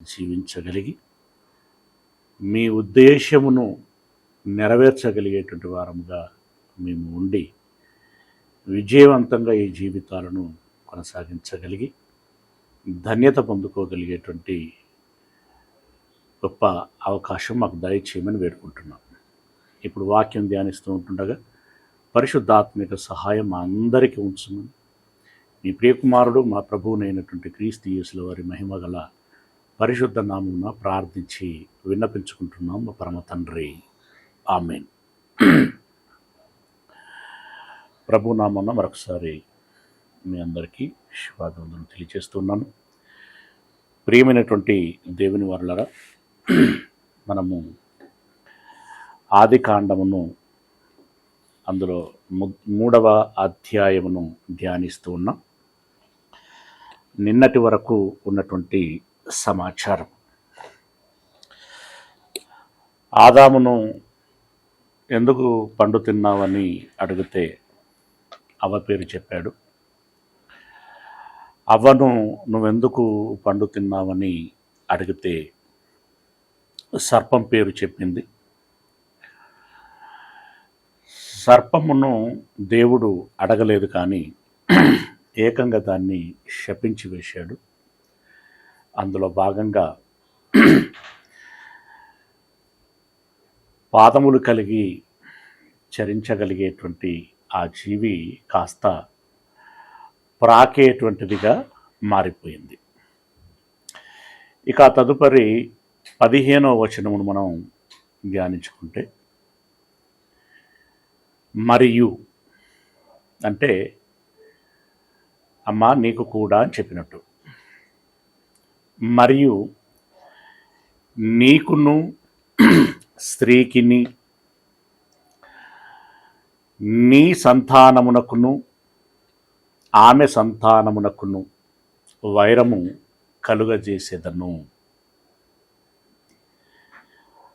జీవించగలిగి మీ ఉద్దేశమును నెరవేర్చగలిగేటువంటి వారముగా మేము ఉండి విజయవంతంగా ఈ జీవితాలను కొనసాగించగలిగి ధన్యత పొందుకోగలిగేటువంటి గొప్ప అవకాశం మాకు దయచేయమని వేడుకుంటున్నాం. ఇప్పుడు వాక్యం ధ్యానిస్తూ ఉంటుండగా పరిశుద్ధాత్మిక సహాయం మా అందరికీ ఉంచమని మీ ప్రియకుమారుడు మా ప్రభువునైనటువంటి క్రీస్తు యేసుల వారి మహిమ గల పరిశుద్ధ నామమున ప్రార్థించి విన్నపించుకుంటున్నాం మా పరమ తండ్రి. ఆమేన్. ప్రభు నామమున మరొకసారి మీ అందరికీ శుభాభివందనలు తెలియజేస్తున్నాను. ప్రియమైనటువంటి దేవుని వారలారా, మనము ఆది కాండమును అందులో 3వ అధ్యాయమును ధ్యానిస్తూ ఉన్నాం. నిన్నటి వరకు ఉన్నటువంటి సమాచారం, ఆదామును ఎందుకు పండు తిన్నావని అడిగితే అవ్వ పేరు చెప్పాడు. అవ్వను నువ్వెందుకు పండు తిన్నావని అడిగితే సర్పం పేరు చెప్పింది. సర్పమును దేవుడు అడగలేదు, కానీ ఏకంగా దాన్ని శపించి వేశాడు. అందులో భాగంగా పాదములు కలిగి చరించగలిగేటువంటి ఆ జీవి కాస్త ప్రాకేటువంటిదిగా మారిపోయింది. ఇక తదుపరి 15వ వచనమును మనం ధ్యానించుకుంటే, మరియు అంటే అమ్మా నీకు కూడా అని చెప్పినట్టు, మరియు నీకును స్త్రీకిని నీ సంతానమునకును ఆమె సంతానమునకును వైరము కలుగజేసేదను.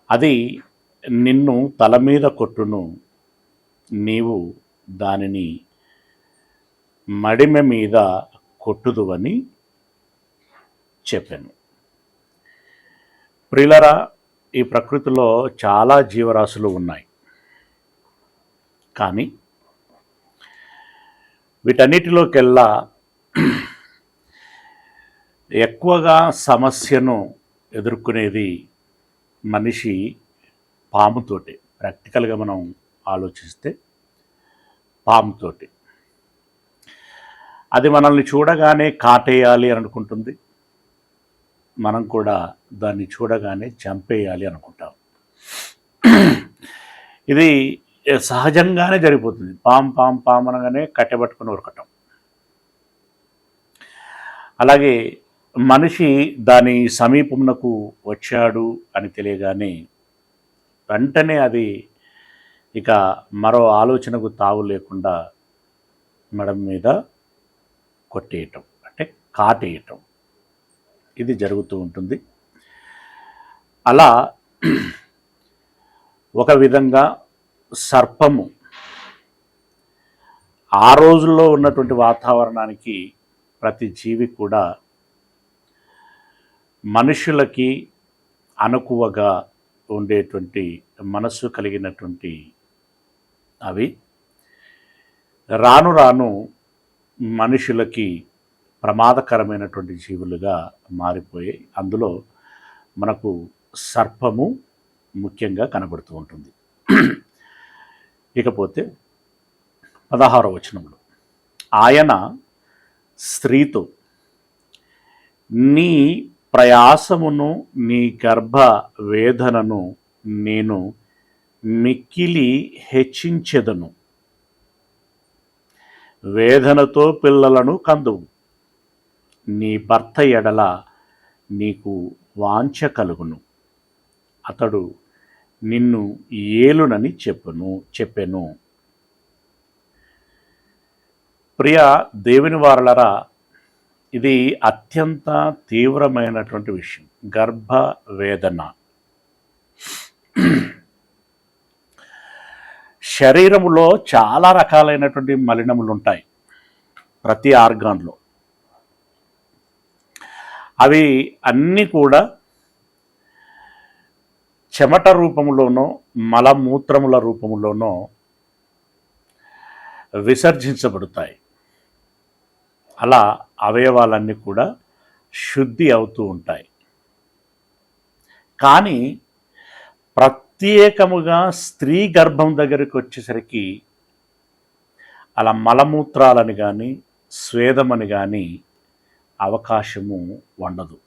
అది నిన్ను తల మీద కొట్టును, నీవు దానిని మడిమె మీద కొట్టుదువని చెప్పాను. ప్రియులరా, ఈ ప్రకృతిలో చాలా జీవరాశులు ఉన్నాయి, కానీ వీటన్నిటిలోకెల్లా ఎక్కువగా సమస్యను ఎదుర్కొనేది మనిషి పాముతోటి. ప్రాక్టికల్గా మనం ఆలోచిస్తే పాముతోటి. అది మనల్ని చూడగానే కాటేయాలి అని అనుకుంటుంది, మనం కూడా దాన్ని చూడగానే చంపేయాలి అనుకుంటాం. ఇది సహజంగానే జరిగిపోతుంది. పాము అనగానే కట్టెబట్టుకుని ఉరకటం. అలాగే మనిషి దాని సమీపమునకు వచ్చాడు అని తెలియగానే వెంటనే అది ఇక మరో ఆలోచనకు తావు లేకుండా మెడ మీద కొట్టేయటం, అంటే కాటేయటం, ఇది జరుగుతూ ఉంటుంది. అలా ఒక విధంగా సర్పము ఆ రోజుల్లో ఉన్నటువంటి వాతావరణానికి ప్రతి జీవి కూడా మనుషులకి అనుకువగా ఉండేటువంటి మనస్సు కలిగినటువంటి అవి రాను రాను మనుషులకి ప్రమాదకరమైనటువంటి జీవులుగా మారిపోయి, అందులో మనకు సర్పము ముఖ్యంగా కనబడుతూ ఉంటుంది. ఇకపోతే 16వ వచనంలో ఆయన స్త్రీతో, నీ ప్రయాసమును నీ గర్భ వేదనను నేను మిక్కిలి హెచ్చించెదను, వేదనతో పిల్లలను కందువు, నీ భర్త ఎడల నీకు వాంఛ కలుగును, అతడు నిన్ను ఏలునని చెప్పెను. ప్రియ దేవుని వారలరా, ఇది అత్యంత తీవ్రమైనటువంటి విషయం. గర్భ వేదన శరీరములో చాలా రకాలైనటువంటి మలినములు ఉంటాయి ప్రతి ఆర్గాన్లో. అవి అన్నీ కూడా చెమట రూపంలోనో మలమూత్రముల రూపంలోనో విసర్జించబడతాయి. అలా అవయవాలన్నీ కూడా శుద్ధి అవుతూ ఉంటాయి. కానీ ప్రత్యేకముగా స్త్రీ గర్భం దగ్గరికి వచ్చేసరికి అలా మలమూత్రాలని కానీ స్వేదమని కానీ అవకాశము ఉండదు.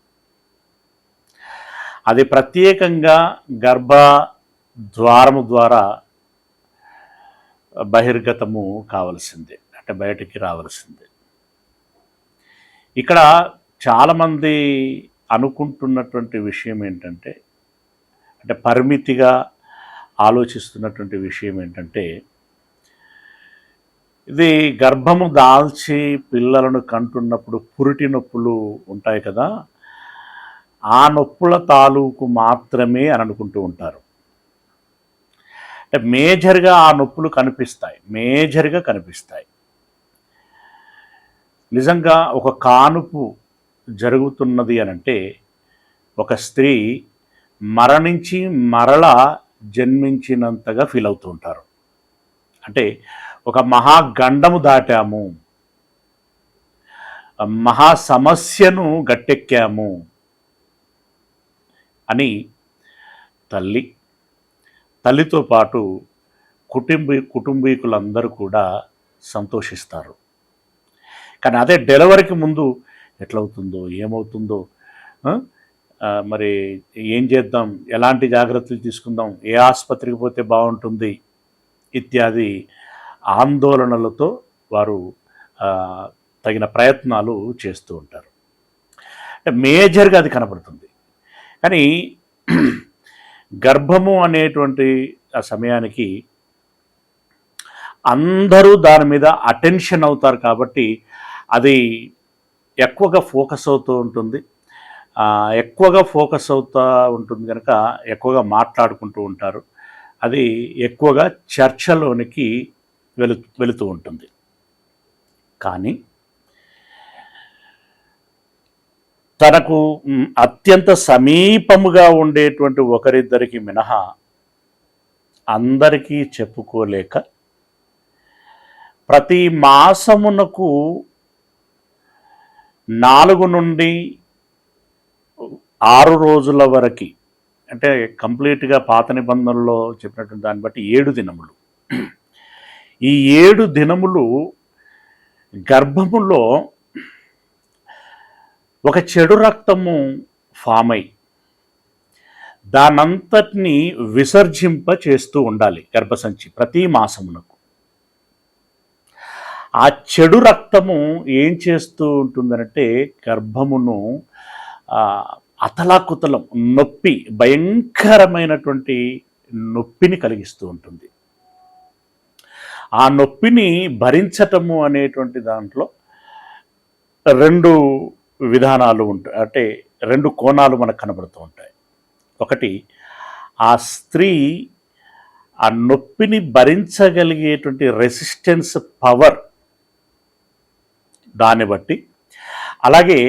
అది ప్రత్యేకంగా గర్భ ద్వారము ద్వారా బహిర్గతము కావలసిందే, అంటే బయటికి రావలసిందే. ఇక్కడ చాలామంది అనుకుంటున్నటువంటి విషయం ఏంటంటే, అంటే పరిమితిగా ఆలోచిస్తున్నటువంటి విషయం ఏంటంటే, ఇది గర్భము దాల్చి పిల్లలను కంటున్నప్పుడు పురిటి నొప్పులు ఉంటాయి కదా, ఆ నొప్పుల తాలూకు మాత్రమే అని అనుకుంటూ ఉంటారు. అంటే మేజర్గా ఆ నొప్పులు మేజర్గా కనిపిస్తాయి. నిజంగా ఒక కానుపు జరుగుతున్నది అనంటే ఒక స్త్రీ మరణించి మరలా జన్మించినంతగా ఫీల్ అవుతూ ఉంటారు. అంటే ఒక మహాగండము దాటాము, మహా సమస్యను గట్టెక్కాము అని తల్లితో పాటు కుటుంబీకులందరూ కూడా సంతోషిస్తారు. కానీ అదే డెలివరీకి ముందు ఎట్లవుతుందో ఏమవుతుందో, మరి ఏం చేద్దాం, ఎలాంటి జాగ్రత్తలు తీసుకుందాం, ఏ ఆసుపత్రికి పోతే బాగుంటుంది ఇత్యాది ఆందోళనలతో వారు తగిన ప్రయత్నాలు చేస్తూ ఉంటారు. అంటే మేజర్గా అది కనబడుతుంది. కానీ గర్భము అనేటువంటి ఆ సమయానికి అందరూ దాని మీద అటెన్షన్ అవుతారు కాబట్టి అది ఎక్కువగా ఫోకస్ అవుతూ ఉంటుంది. కనుక ఎక్కువగా మాట్లాడుకుంటూ ఉంటారు. అది ఎక్కువగా చర్చలోనికి వెళుతూ ఉంటుంది. కానీ తనకు అత్యంత సమీపముగా ఉండేటువంటి ఒకరిద్దరికి మినహా అందరికీ చెప్పుకోలేక ప్రతి మాసమునకు 4 నుండి 6 రోజుల వరకు, అంటే కంప్లీట్గా పాత నిబంధనలో చెప్పినటువంటి దాన్ని బట్టి 7 దినములు, ఈ 7 దినములు గర్భములో ఒక చెడు రక్తము ఫామ్ అయి దానంతటిని విసర్జింప చేస్తూ ఉండాలి గర్భసంచి ప్రతి మాసమునకు. ఆ చెడు రక్తము ఏం చేస్తూ ఉంటుందంటే గర్భమును అతలాకుతలం నొప్పి, భయంకరమైనటువంటి నొప్పిని కలిగిస్తూ ఉంటుంది. ఆ నొప్పిని భరించటము అనేటువంటి దాంట్లో 2 విధానాలు ఉంటాయి, అంటే 2 కోణాలు మనకు కనబడుతూ ఉంటాయి. ఒకటి, ఆ స్త్రీ ఆ నొప్పిని భరించగలిగేటువంటి రెసిస్టెన్స్ పవర్, దాన్ని బట్టి, అలాగే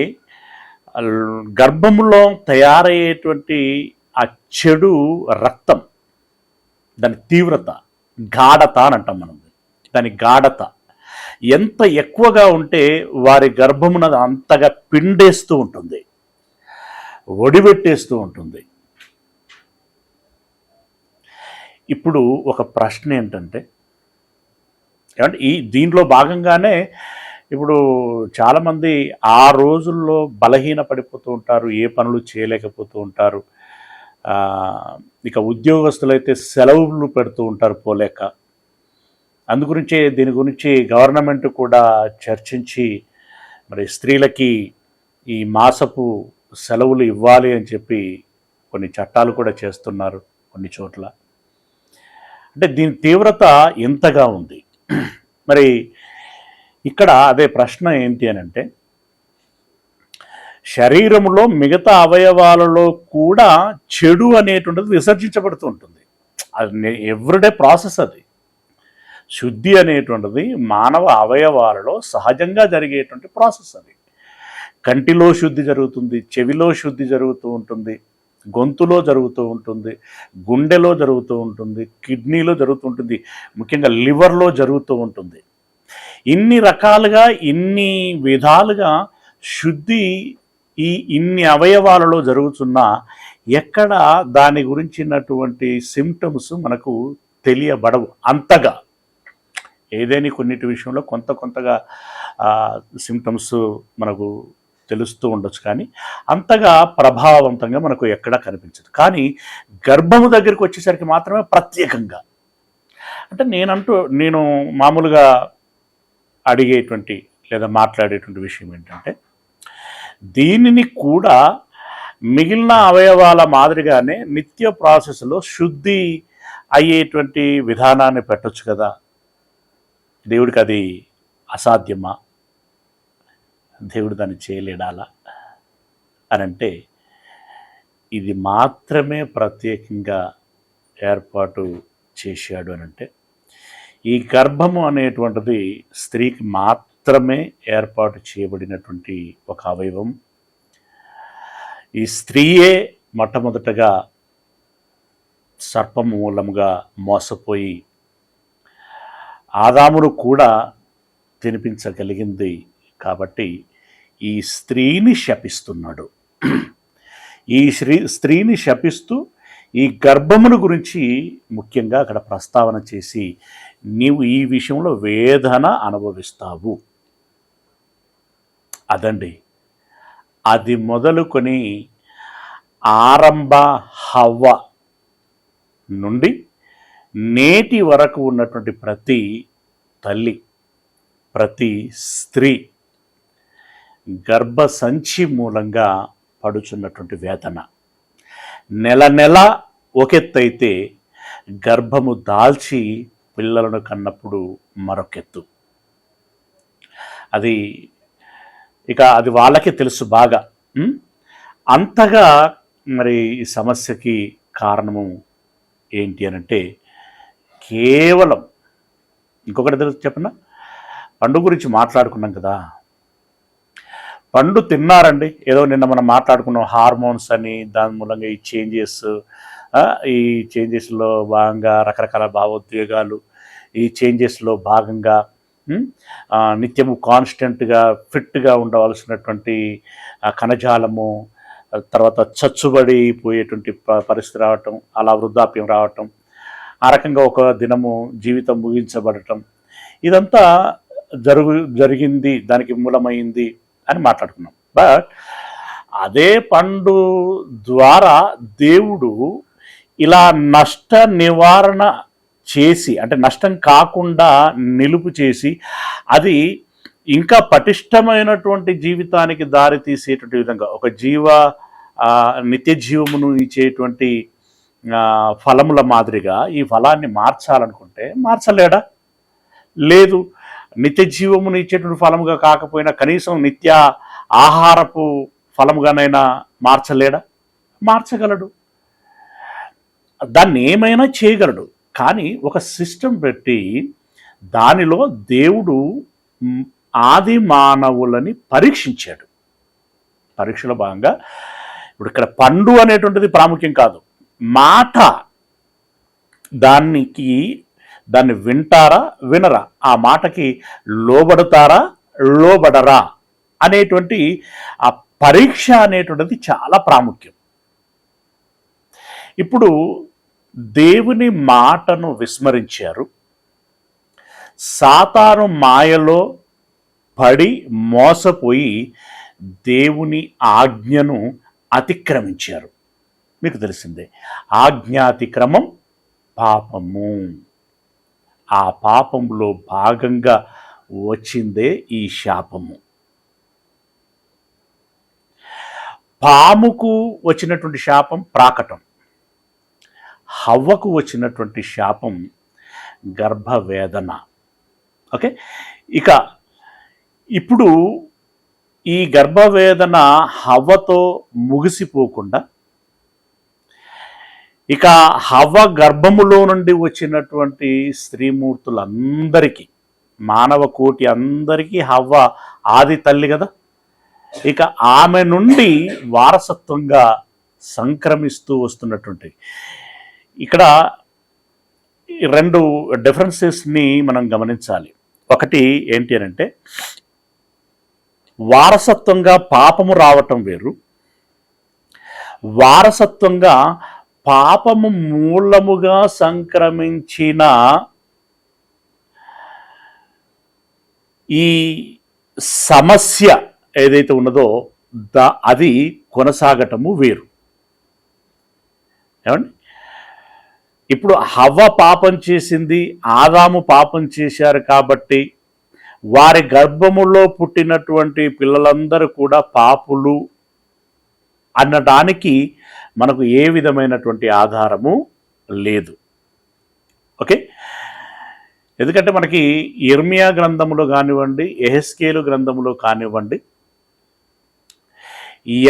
గర్భంలో తయారయ్యేటువంటి ఆ చెడు రక్తం, దాని తీవ్రత, గాఢత అని అంటాం మనం. దాని గాఢత ఎంత ఎక్కువగా ఉంటే వారి గర్భమున అంతగా పిండేస్తూ ఉంటుంది, ఒడిబెట్టేస్తూ ఉంటుంది. ఇప్పుడు ఒక ప్రశ్న ఏంటంటే, దీంట్లో భాగంగానే ఇప్పుడు చాలామంది ఆ రోజుల్లో బలహీన పడిపోతూ ఉంటారు, ఏ పనులు చేయలేకపోతూ ఉంటారు. ఇక ఉద్యోగస్తులైతే సెలవులు పెడుతూ ఉంటారు పోలేక. అందుగురించే దీని గురించి గవర్నమెంట్ కూడా చర్చించి మరి స్త్రీలకి ఈ మాసపు సెలవులు ఇవ్వాలి అని చెప్పి కొన్ని చట్టాలు కూడా చేస్తున్నారు కొన్ని చోట్ల. అంటే దీని తీవ్రత ఎంతగా ఉంది. మరి ఇక్కడ అదే ప్రశ్న ఏంటి అని అంటే, శరీరంలో మిగతా అవయవాలలో కూడా చెడు అనేటువంటిది విసర్జించబడుతూ ఉంటుంది. అది ఎవ్రీడే ప్రాసెస్. అది శుద్ధి అనేటువంటిది మానవ అవయవాలలో సహజంగా జరిగేటువంటి ప్రాసెస్ అది. కంటిలో శుద్ధి జరుగుతుంది, చెవిలో శుద్ధి జరుగుతూ ఉంటుంది, గొంతులో జరుగుతూ ఉంటుంది, గుండెలో జరుగుతూ ఉంటుంది, కిడ్నీలో జరుగుతూ ఉంటుంది, ముఖ్యంగా లివర్లో జరుగుతూ ఉంటుంది. ఇన్ని రకాలుగా ఇన్ని విధాలుగా శుద్ధి ఇన్ని అవయవాలలో జరుగుతున్నా ఎక్కడ దాని గురించినటువంటి సిమ్టమ్స్ మనకు తెలియబడవు అంతగా. ఏదైనా కొన్నిటి విషయంలో కొంతగా సిమ్టమ్స్ మనకు తెలుస్తూ ఉండొచ్చు, కానీ అంతగా ప్రభావవంతంగా మనకు ఎక్కడా కనిపించదు. కానీ గర్భము దగ్గరికి వచ్చేసరికి మాత్రమే ప్రత్యేకంగా. అంటే నేను మామూలుగా అడిగేటువంటి లేదా మాట్లాడేటువంటి విషయం ఏంటంటే, దీనిని కూడా మిగిలిన అవయవాల మాదిరిగానే నిత్య ప్రాసెస్లో శుద్ధి అయ్యేటువంటి విధానాన్ని పెట్టొచ్చు కదా. దేవుడికి అది అసాధ్యమా? దేవుడు దాన్ని చేయలేడాలా అని అంటే, ఇది మాత్రమే ప్రత్యేకంగా ఏర్పాటు చేశాడు అని అంటే, ఈ గర్భము అనేటువంటిది స్త్రీకి మాత్రమే ఏర్పాటు చేయబడినటువంటి ఒక అవయవం. ఈ స్త్రీయే మొట్టమొదటగా సర్పము మూలముగా మోసపోయి ఆదామును కూడా తినిపించగలిగింది. కాబట్టి ఈ స్త్రీని శపిస్తున్నాడు. ఈ స్త్రీని శపిస్తూ ఈ గర్భమును గురించి ముఖ్యంగా అక్కడ ప్రస్తావన చేసి, నీవు ఈ విషయంలో వేదన అనుభవిస్తావు. అదండి, అది మొదలుకొని ఆరంభ హవ్వ నుండి నేటి వరకు ఉన్నటువంటి ప్రతి తల్లి, ప్రతి స్త్రీ గర్భసంచి మూలంగా పడుచున్నటువంటి వేదన. నెల ఒకెత్తైతే గర్భము దాల్చి పిల్లలను కన్నప్పుడు మరొకెత్తు. అది వాళ్ళకే తెలుసు బాగా. అంతగా మరి ఈ సమస్యకి కారణము ఏంటి అని అంటే, కేవలం ఇంకొకటి తెలుసు చెప్పనా, పండు గురించి మాట్లాడుకున్నాం కదా. పండు తిన్నారండి, ఏదో నిన్న మనం మాట్లాడుకున్నాం హార్మోన్స్ అని, దాని మూలంగా ఈ చేంజెస్లో భాగంగా రకరకాల భావోద్వేగాలు, ఈ చేంజెస్లో భాగంగా నిత్యము కాన్స్టెంట్గా ఫిట్గా ఉండవలసినటువంటి కణజాలము, తర్వాత చచ్చుబడిపోయేటువంటి పరిస్థితి రావటం, అలా వృద్ధాప్యం రావటం, ఆ రకంగా ఒక దినము జీవితం ముగించబడటం, ఇదంతా జరిగింది, దానికి మూలమైంది అని మాట్లాడుకున్నాం. బట్ అదే పండు ద్వారా దేవుడు ఇలా నష్ట నివారణ చేసి, అంటే నష్టం కాకుండా నిలుపు చేసి, అది ఇంకా పటిష్టమైనటువంటి జీవితానికి దారి తీసేటువంటి విధంగా ఒక నిత్య జీవమును ఇచ్చేటువంటి ఫలముల మాదిరిగా ఈ ఫలాన్ని మార్చాలనుకుంటే మార్చలేడా? లేదు. నిత్య జీవమును ఇచ్చేటువంటి ఫలముగా కాకపోయినా కనీసం నిత్య ఆహారపు ఫలముగానైనా మార్చలేడా? మార్చగలడు. దాన్ని ఏమైనా చేయగలడు. కానీ ఒక సిస్టమ్ పెట్టి దానిలో దేవుడు ఆది మానవులని పరీక్షించాడు. పరీక్షలో భాగంగా ఇప్పుడు ఇక్కడ పండు అనేటువంటిది ప్రాముఖ్యం కాదు, మాట. దాన్ని వింటారా వినరా, ఆ మాటకి లోబడతారా లోబడరా అనేటువంటి ఆ పరీక్ష అనేటువంటిది చాలా ప్రాముఖ్యం. ఇప్పుడు దేవుని మాటను విస్మరించారు, సాతాను మాయలో పడి మోసపోయి దేవుని ఆజ్ఞను అతిక్రమించారు. మీకు తెలిసిందే, ఆజ్ఞాతిక్రమం పాపము. ఆ పాపంలో భాగంగా వచ్చిందే ఈ శాపము. పాముకు వచ్చినటువంటి శాపం ప్రాకటం, హవ్వకు వచ్చినటువంటి శాపం గర్భవేదన. ఓకే, ఇక ఇప్పుడు ఈ గర్భవేదన హవ్వతో ముగిసిపోకుండా, ఇక హవ్వ గర్భములో నుండి వచ్చినటువంటి స్త్రీమూర్తులందరికీ, మానవ కోటి అందరికీ హవ్వ ఆది తల్లి కదా. ఇక ఆమె నుండి వారసత్వంగా సంక్రమిస్తూ వస్తున్నటువంటి ఇక్కడ రెండు డిఫరెన్సెస్ని మనం గమనించాలి. ఒకటి ఏంటి అని అంటే, వారసత్వంగా పాపము రావటం వేరు, వారసత్వంగా పాపము మూలముగా సంక్రమించిన ఈ సమస్య ఏదైతే ఉన్నదో అది కొనసాగటము వేరు. ఏమండి, ఇప్పుడు హవ్వ పాపం చేసింది, ఆదాము పాపం చేశారు కాబట్టి వారి గర్భములో పుట్టినటువంటి పిల్లలందరూ కూడా పాపులు అనడానికి మనకు ఏ విధమైనటువంటి ఆధారము లేదు. ఓకే, ఎందుకంటే మనకి ఇర్మియా గ్రంథములో కానివ్వండి, యెహెజ్కేలు గ్రంథములో కానివ్వండి,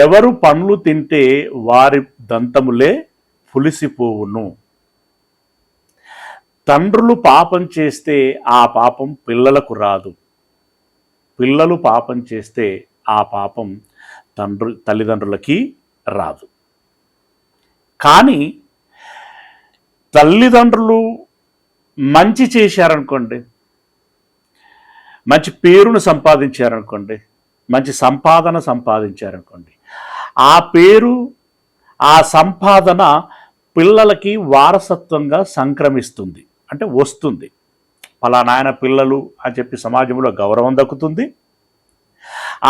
ఎవరు పండ్లు తింటే వారి దంతములే పులిసిపోవును, తండ్రులు పాపం చేస్తే ఆ పాపం పిల్లలకు రాదు, పిల్లలు పాపం చేస్తే ఆ పాపం తల్లిదండ్రులకి రాదు. కానీ తల్లిదండ్రులు మంచి చేశారనుకోండి, మంచి పేరును సంపాదించారనుకోండి, మంచి సంపాదన సంపాదించారనుకోండి, ఆ పేరు ఆ సంపాదన పిల్లలకి వారసత్వంగా సంక్రమిస్తుంది, అంటే వస్తుంది. పలానా ఆయన పిల్లలు అని చెప్పి సమాజంలో గౌరవం దక్కుతుంది.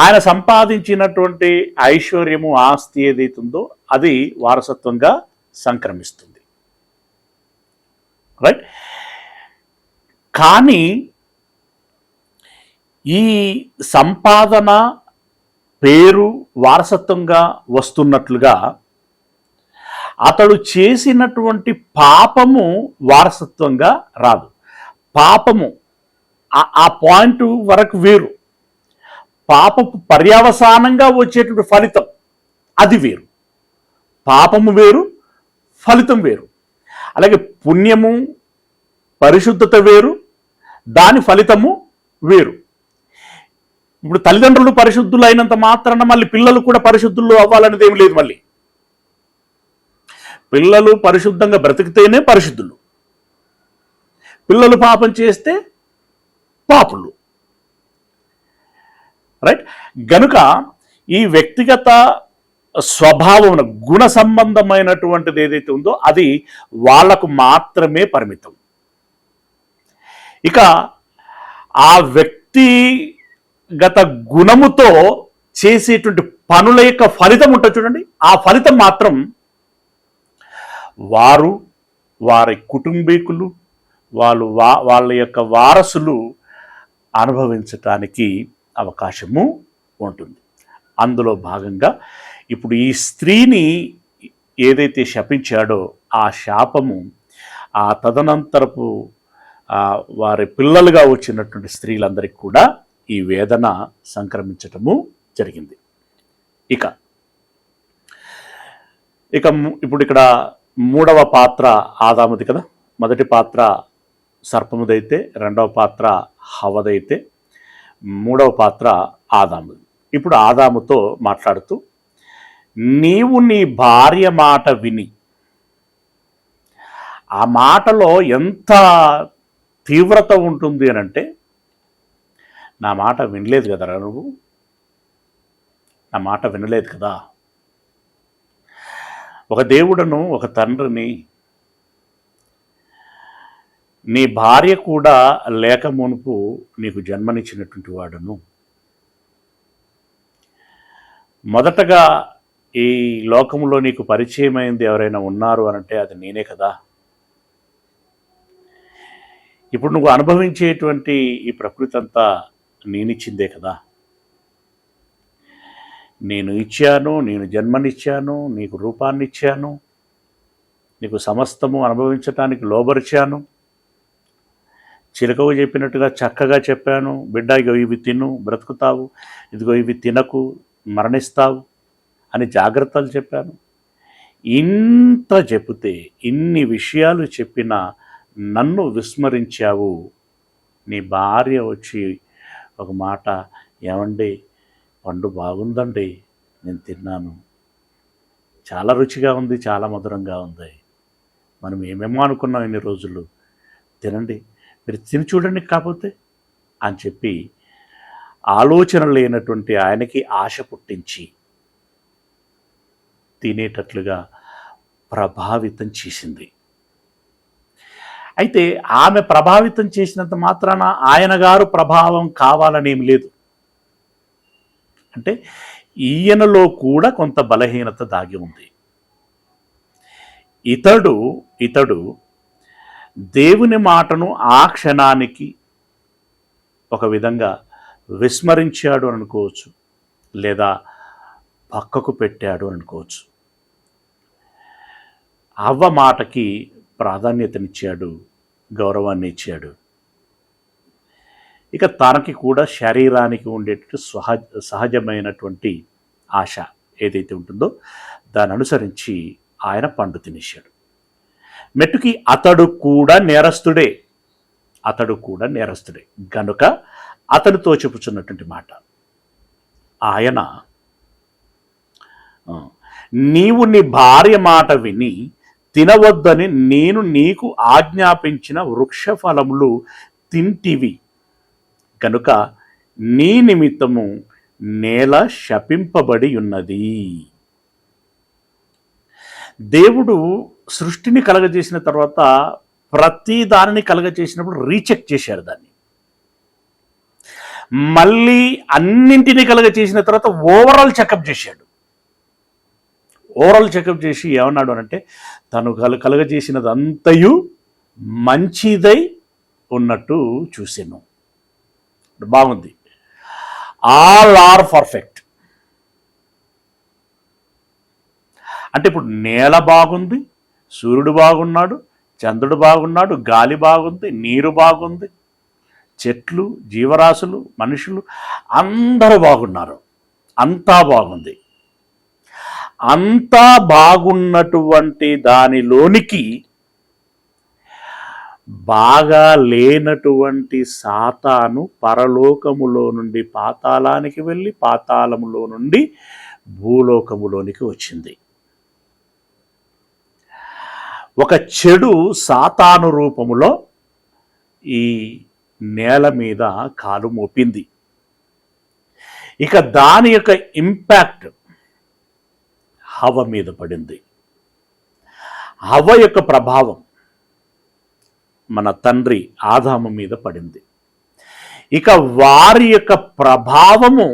ఆయన సంపాదించినటువంటి ఐశ్వర్యము, ఆస్తి ఏదైతుందో అది వారసత్వంగా సంక్రమిస్తుంది. రైట్. కానీ ఈ సంపాదన, పేరు వారసత్వంగా వస్తున్నట్లుగా అతడు చేసినటువంటి పాపము వారసత్వంగా రాదు. పాపము ఆ పాయింట్ వరకు వేరు, పాపపు పర్యవసానంగా వచ్చేటువంటి ఫలితం అది వేరు. పాపము వేరు, ఫలితం వేరు. అలాగే పుణ్యము, పరిశుద్ధత వేరు, దాని ఫలితము వేరు. ఇప్పుడు తల్లిదండ్రులు పరిశుద్ధులు అయినంత మాత్రాన మళ్ళీ పిల్లలు కూడా పరిశుద్ధులు అవ్వాలనేది ఏం లేదు. మళ్ళీ పిల్లలు పరిశుద్ధంగా బ్రతికితేనే పరిశుద్ధులు, పిల్లలు పాపం చేస్తే పాపులు. రైట్. గనుక ఈ వ్యక్తిగత స్వభావం, గుణ సంబంధమైనటువంటిది ఏదైతే ఉందో అది వాళ్లకు మాత్రమే పరిమితం. ఇక ఆ వ్యక్తిగత గుణముతో చేసేటువంటి పనుల యొక్క ఫలితం ఉంటుంది చూడండి, ఆ ఫలితం మాత్రం వారు, వారి కుటుంబీకులు, వాళ్ళ యొక్క వారసులు అనుభవించటానికి అవకాశము ఉంటుంది. అందులో భాగంగా ఇప్పుడు ఈ స్త్రీని ఏదైతే శపించాడో ఆ శాపము ఆ తదనంతరపు వారి పిల్లలుగా వచ్చినటువంటి స్త్రీలందరికీ కూడా ఈ వేదన సంక్రమించటము జరిగింది. ఇక ఇప్పుడు ఇక్కడ మూడవ పాత్ర ఆదాముది కదా. మొదటి పాత్ర సర్పముదైతే, రెండవ పాత్ర హవ్వదైతే, మూడవ పాత్ర ఆదాముది. ఇప్పుడు ఆదాముతో మాట్లాడుతూ, నీవు నీ భార్య మాట విని, ఆ మాటలో ఎంత తీవ్రత ఉంటుంది అని అంటే, నా మాట వినలేదు కదరా నువ్వు, నా మాట వినలేదు కదా. ఒక దేవుడను, ఒక తండ్రిని, నీ భార్య కూడా లేక మునుపు నీకు జన్మనిచ్చినటువంటి వాడును, మొదటగా ఈ లోకంలో నీకు పరిచయమైంది ఎవరైనా ఉన్నారు అనంటే అది నేనే కదా. ఇప్పుడు నువ్వు అనుభవించేటువంటి ఈ ప్రకృతి అంతా నేనిచ్చిందే కదా. నేను ఇచ్చాను, నేను జన్మనిచ్చాను, నీకు రూపాన్ని ఇచ్చాను, నీకు సమస్తము అనుభవించటానికి లోబరిచాను, చిలకవు చెప్పినట్టుగా చక్కగా చెప్పాను, బిడ్డ ఇగో ఇవి తిను బ్రతుకుతావు, ఇదిగో ఇవి తినకు మరణిస్తావు అని జాగ్రత్తలు చెప్పాను. ఇంత చెబితే, ఇన్ని విషయాలు చెప్పినా నన్ను విస్మరించావు. నీ భార్య వచ్చి ఒక మాట, ఏమండి పండు బాగుందండి, నేను తిన్నాను, చాలా రుచిగా ఉంది, చాలా మధురంగా ఉంది. మనం ఏమేమో అనుకున్నాం ఇన్ని రోజులు, తినండి, మీరు తిని చూడండి కాకపోతే అని చెప్పి ఆలోచన లేనటువంటి ఆయనకి ఆశ పుట్టించి తినేటట్లుగా ప్రభావితం చేసింది. అయితే ఆమె ప్రభావితం చేసినంత మాత్రాన ఆయన గారు ప్రభావం కావాలనేమి లేదు. అంటే ఈయనలో కూడా కొంత బలహీనత దాగి ఉంది. ఇతడు దేవుని మాటను ఆ క్షణానికి ఒక విధంగా విస్మరించాడు అని అనుకోవచ్చు, లేదా పక్కకు పెట్టాడు అనుకోవచ్చు. అవ్వ మాటకి ప్రాధాన్యతనిచ్చాడు, గౌరవాన్ని ఇచ్చాడు. ఇక తనకి కూడా శరీరానికి ఉండేటట్టు సహజమైనటువంటి ఆశ ఏదైతే ఉంటుందో దాన్ని అనుసరించి ఆయన పండు తినేశాడు. మెట్టుకి అతడు కూడా నేరస్తుడే గనుక అతడితో చెప్పుచున్నటువంటి మాట, ఆయన నీవు నీ భార్య మాట విని తినవద్దని నేను నీకు ఆజ్ఞాపించిన వృక్ష ఫలములు తింటివి కనుక నీ నిమిత్తము నేల శపింపబడి ఉన్నది. దేవుడు సృష్టిని కలగజేసిన తర్వాత ప్రతి దానిని కలగజేసినప్పుడు రీచెక్ చేశారు దాన్ని. మళ్ళీ అన్నింటినీ కలగజేసిన తర్వాత ఓవరాల్ చెకప్ చేశాడు. ఓవరాల్ చెకప్ చేసి ఏమన్నాడు అనంటే, తను కలగజేసినదంతయు మంచిదై ఉన్నట్టు చూసాను. బాగుంది, ఆల్ ఆర్ పర్ఫెక్ట్. అంటే ఇప్పుడు నేల బాగుంది, సూర్యుడు బాగున్నాడు, చంద్రుడు బాగున్నాడు, గాలి బాగుంది, నీరు బాగుంది, చెట్లు, జీవరాశులు, మనుషులు అందరూ బాగున్నారు, అంతా బాగుంది. అంతా బాగున్నటువంటి దానిలోనికి బాగా లేనటువంటి సాతాను పరలోకములో నుండి పాతాళానికి వెళ్ళి పాతాళములో నుండి భూలోకములోనికి వచ్చింది. ఒక చెడు సాతాను రూపములో ఈ నేల మీద కాలు మోపింది. ఇక దాని యొక్క ఇంపాక్ట్ హవ్వ మీద పడింది. హవ్వ యొక్క ప్రభావం మన తండ్రి ఆదాము మీద పడింది. ఇక వారి యొక్క ప్రభావము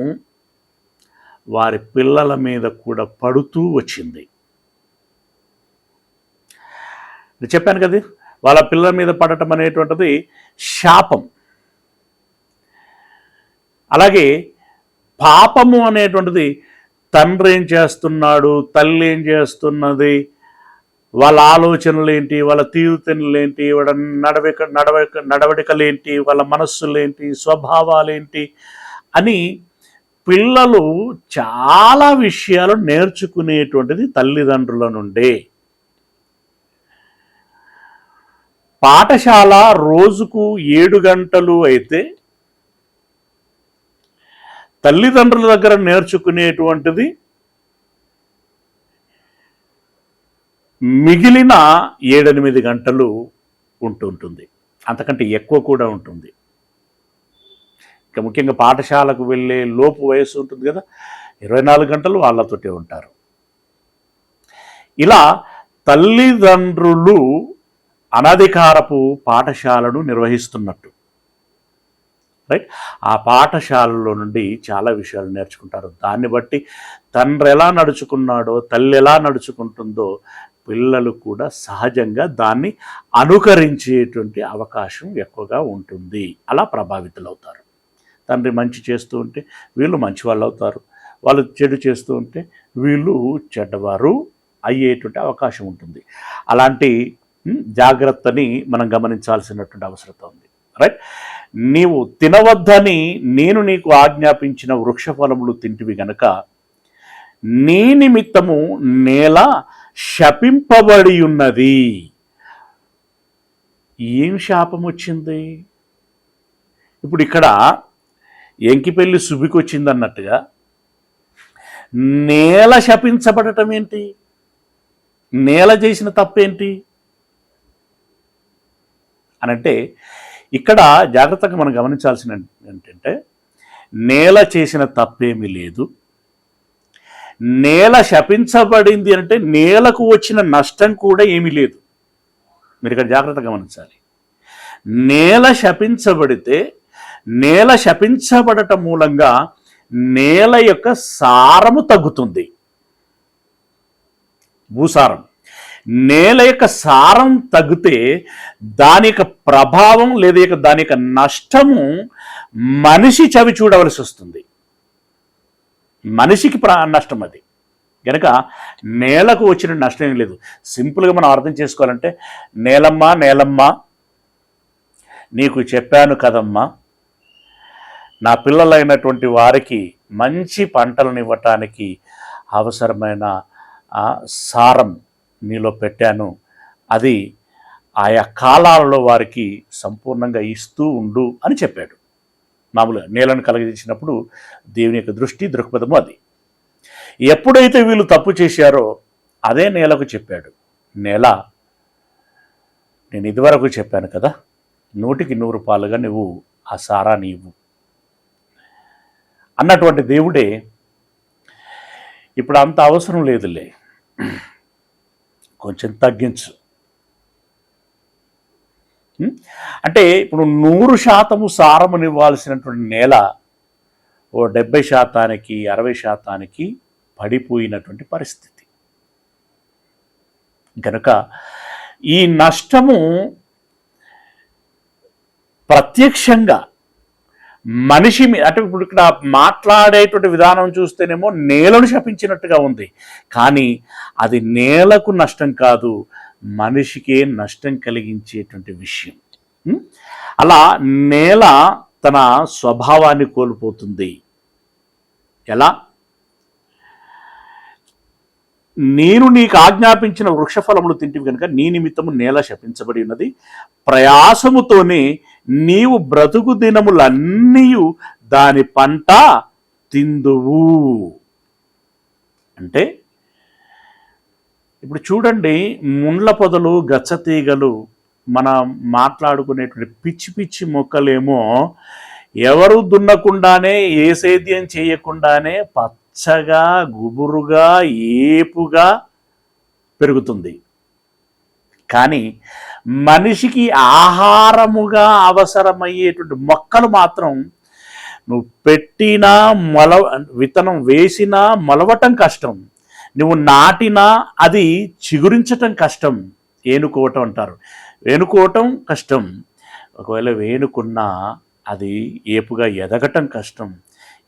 వారి పిల్లల మీద కూడా పడుతూ వచ్చింది. చెప్పాను కదా, వాళ్ళ పిల్లల మీద పడటం అనేటువంటిది శాపం. అలాగే పాపము అనేటువంటిది తండ్రి ఏం చేస్తున్నాడు, తల్లి ఏం చేస్తున్నది, వాళ్ళ ఆలోచనలు ఏంటి, వాళ్ళ తీరుతెన్నులేంటి, వాళ్ళ నడవడికలేంటి, వాళ్ళ మనస్సులేంటి, స్వభావాలేంటి అని పిల్లలు చాలా విషయాలు నేర్చుకునేటువంటిది తల్లిదండ్రుల నుండే. పాఠశాల రోజుకు 7 గంటలు అయితే తల్లిదండ్రుల దగ్గర నేర్చుకునేటువంటిది మిగిలిన 7-8 గంటలు ఉంటుంటుంది, అంతకంటే ఎక్కువ కూడా ఉంటుంది. ఇక ముఖ్యంగా పాఠశాలకు వెళ్ళే లోపు వయసు ఉంటుంది కదా, 24 గంటలు వాళ్ళతోటే ఉంటారు. ఇలా తల్లిదండ్రులు అనధికారపు పాఠశాలను నిర్వహిస్తున్నట్టు, రైట్? ఆ పాఠశాలలో నుండి చాలా విషయాలు నేర్చుకుంటారు. దాన్ని బట్టి తండ్రి ఎలా నడుచుకున్నాడో, తల్లి ఎలా నడుచుకుంటుందో పిల్లలు కూడా సహజంగా దాన్ని అనుకరించేటువంటి అవకాశం ఎక్కువగా ఉంటుంది. అలా ప్రభావితులవుతారు. తండ్రి మంచి చేస్తూ ఉంటే వీళ్ళు మంచి వాళ్ళు అవుతారు, వాళ్ళు చెడు చేస్తూ ఉంటే వీళ్ళు చెడ్డవారు అయ్యేటువంటి అవకాశం ఉంటుంది. అలాంటి జాగ్రత్తని మనం గమనించాల్సినటువంటి అవసరం ఉంది, రైట్? నీవు తినవద్దని నేను నీకు ఆజ్ఞాపించిన వృక్ష ఫలములు తింటివి గనక నీ నిమిత్తము నేల శపింపబడి ఉన్నది. ఏం శాపం వచ్చింది? ఇప్పుడు ఇక్కడ ఎంకిపెళ్ళి సుబికొచ్చింది అన్నట్టుగా నేల శపించబడటం ఏంటి? నేల చేసిన తప్పేంటి అనంటే, ఇక్కడ జాగ్రత్తగా మనం గమనించాల్సిన ఏంటంటే, నేల చేసిన తప్పేమీ లేదు. నేల శపించబడింది అంటే నేలకు వచ్చిన నష్టం కూడా ఏమీ లేదు. మీరు ఇక్కడ జాగ్రత్తగా గమనించాలి. నేల శపించబడితే నేల శపించబడటం మూలంగా నేల యొక్క సారము తగ్గుతుంది, భూసారం. నేల యొక్క సారం తగ్గితే దాని యొక్క ప్రభావం లేదా దాని యొక్క నష్టము మనిషి చవి చూడవలసి వస్తుంది. మనిషికి నష్టం అది. కనుక నేలకు వచ్చిన నష్టం ఏం లేదు. సింపుల్గా మనం అర్థం చేసుకోవాలంటే, నేలమ్మా నేలమ్మా నీకు చెప్పాను కదమ్మా, నా పిల్లలైనటువంటి వారికి మంచి పంటలను ఇవ్వటానికి అవసరమైన సారం నీలో పెట్టాను, అది ఆయా కాలాలలో వారికి సంపూర్ణంగా ఇస్తూ ఉండు అని చెప్పాడు. మామూలుగా నేలను కలిగించినప్పుడు దేవుని యొక్క దృక్పథము అది. ఎప్పుడైతే వీళ్ళు తప్పు చేశారో అదే నేలకు చెప్పాడు, నేల నేను ఇదివరకు చెప్పాను కదా, 100కి 100 పాలుగా నువ్వు ఆ సారాన్ని ఇవ్వు అన్నటువంటి దేవుడే ఇప్పుడు అంత అవసరం లేదులే, కొంచెం తగ్గించు అంటే, ఇప్పుడు 100% సారమునివ్వాల్సినటువంటి నేల ఓ 70%, 60% పడిపోయినటువంటి పరిస్థితి. కనుక ఈ నష్టము ప్రత్యక్షంగా మనిషి అంటే ఇప్పుడు ఇక్కడ మాట్లాడేటువంటి విధానం చూస్తేనేమో నేలను శపించినట్టుగా ఉంది, కానీ అది నేలకు నష్టం కాదు, మనిషికే నష్టం కలిగించేటువంటి విషయం. అలా నేల తన స్వభావాన్ని కోల్పోతుంది. ఎలా? నేను నీకు ఆజ్ఞాపించిన వృక్షఫలములు తింటివి కనుక నీ నిమిత్తము నేల శపించబడి ఉన్నది, ప్రయాసముతోనే నీవు బ్రతుకు దినములన్నీ దాని పంట తిందువు. అంటే ఇప్పుడు చూడండి, ముండ్ల పొదలు, గచ్చతీగలు, మనం మాట్లాడుకునేటువంటి పిచ్చి పిచ్చి మొక్కలేమో ఎవరు దున్నకుండానే, ఏ సేద్యం చేయకుండానే పచ్చగా, గుబురుగా, ఏపుగా పెరుగుతుంది. కానీ మనిషికి ఆహారముగా అవసరమయ్యేటువంటి మొక్కలు మాత్రం నువ్వు పెట్టినా విత్తనం వేసినా మొలవటం కష్టం, నువ్వు నాటినా అది చిగురించటం కష్టం. ఏనుకోవటం అంటారు, వేనుకోవటం కష్టం. ఒకవేళ వేనుకున్నా అది ఏపుగా ఎదగటం కష్టం,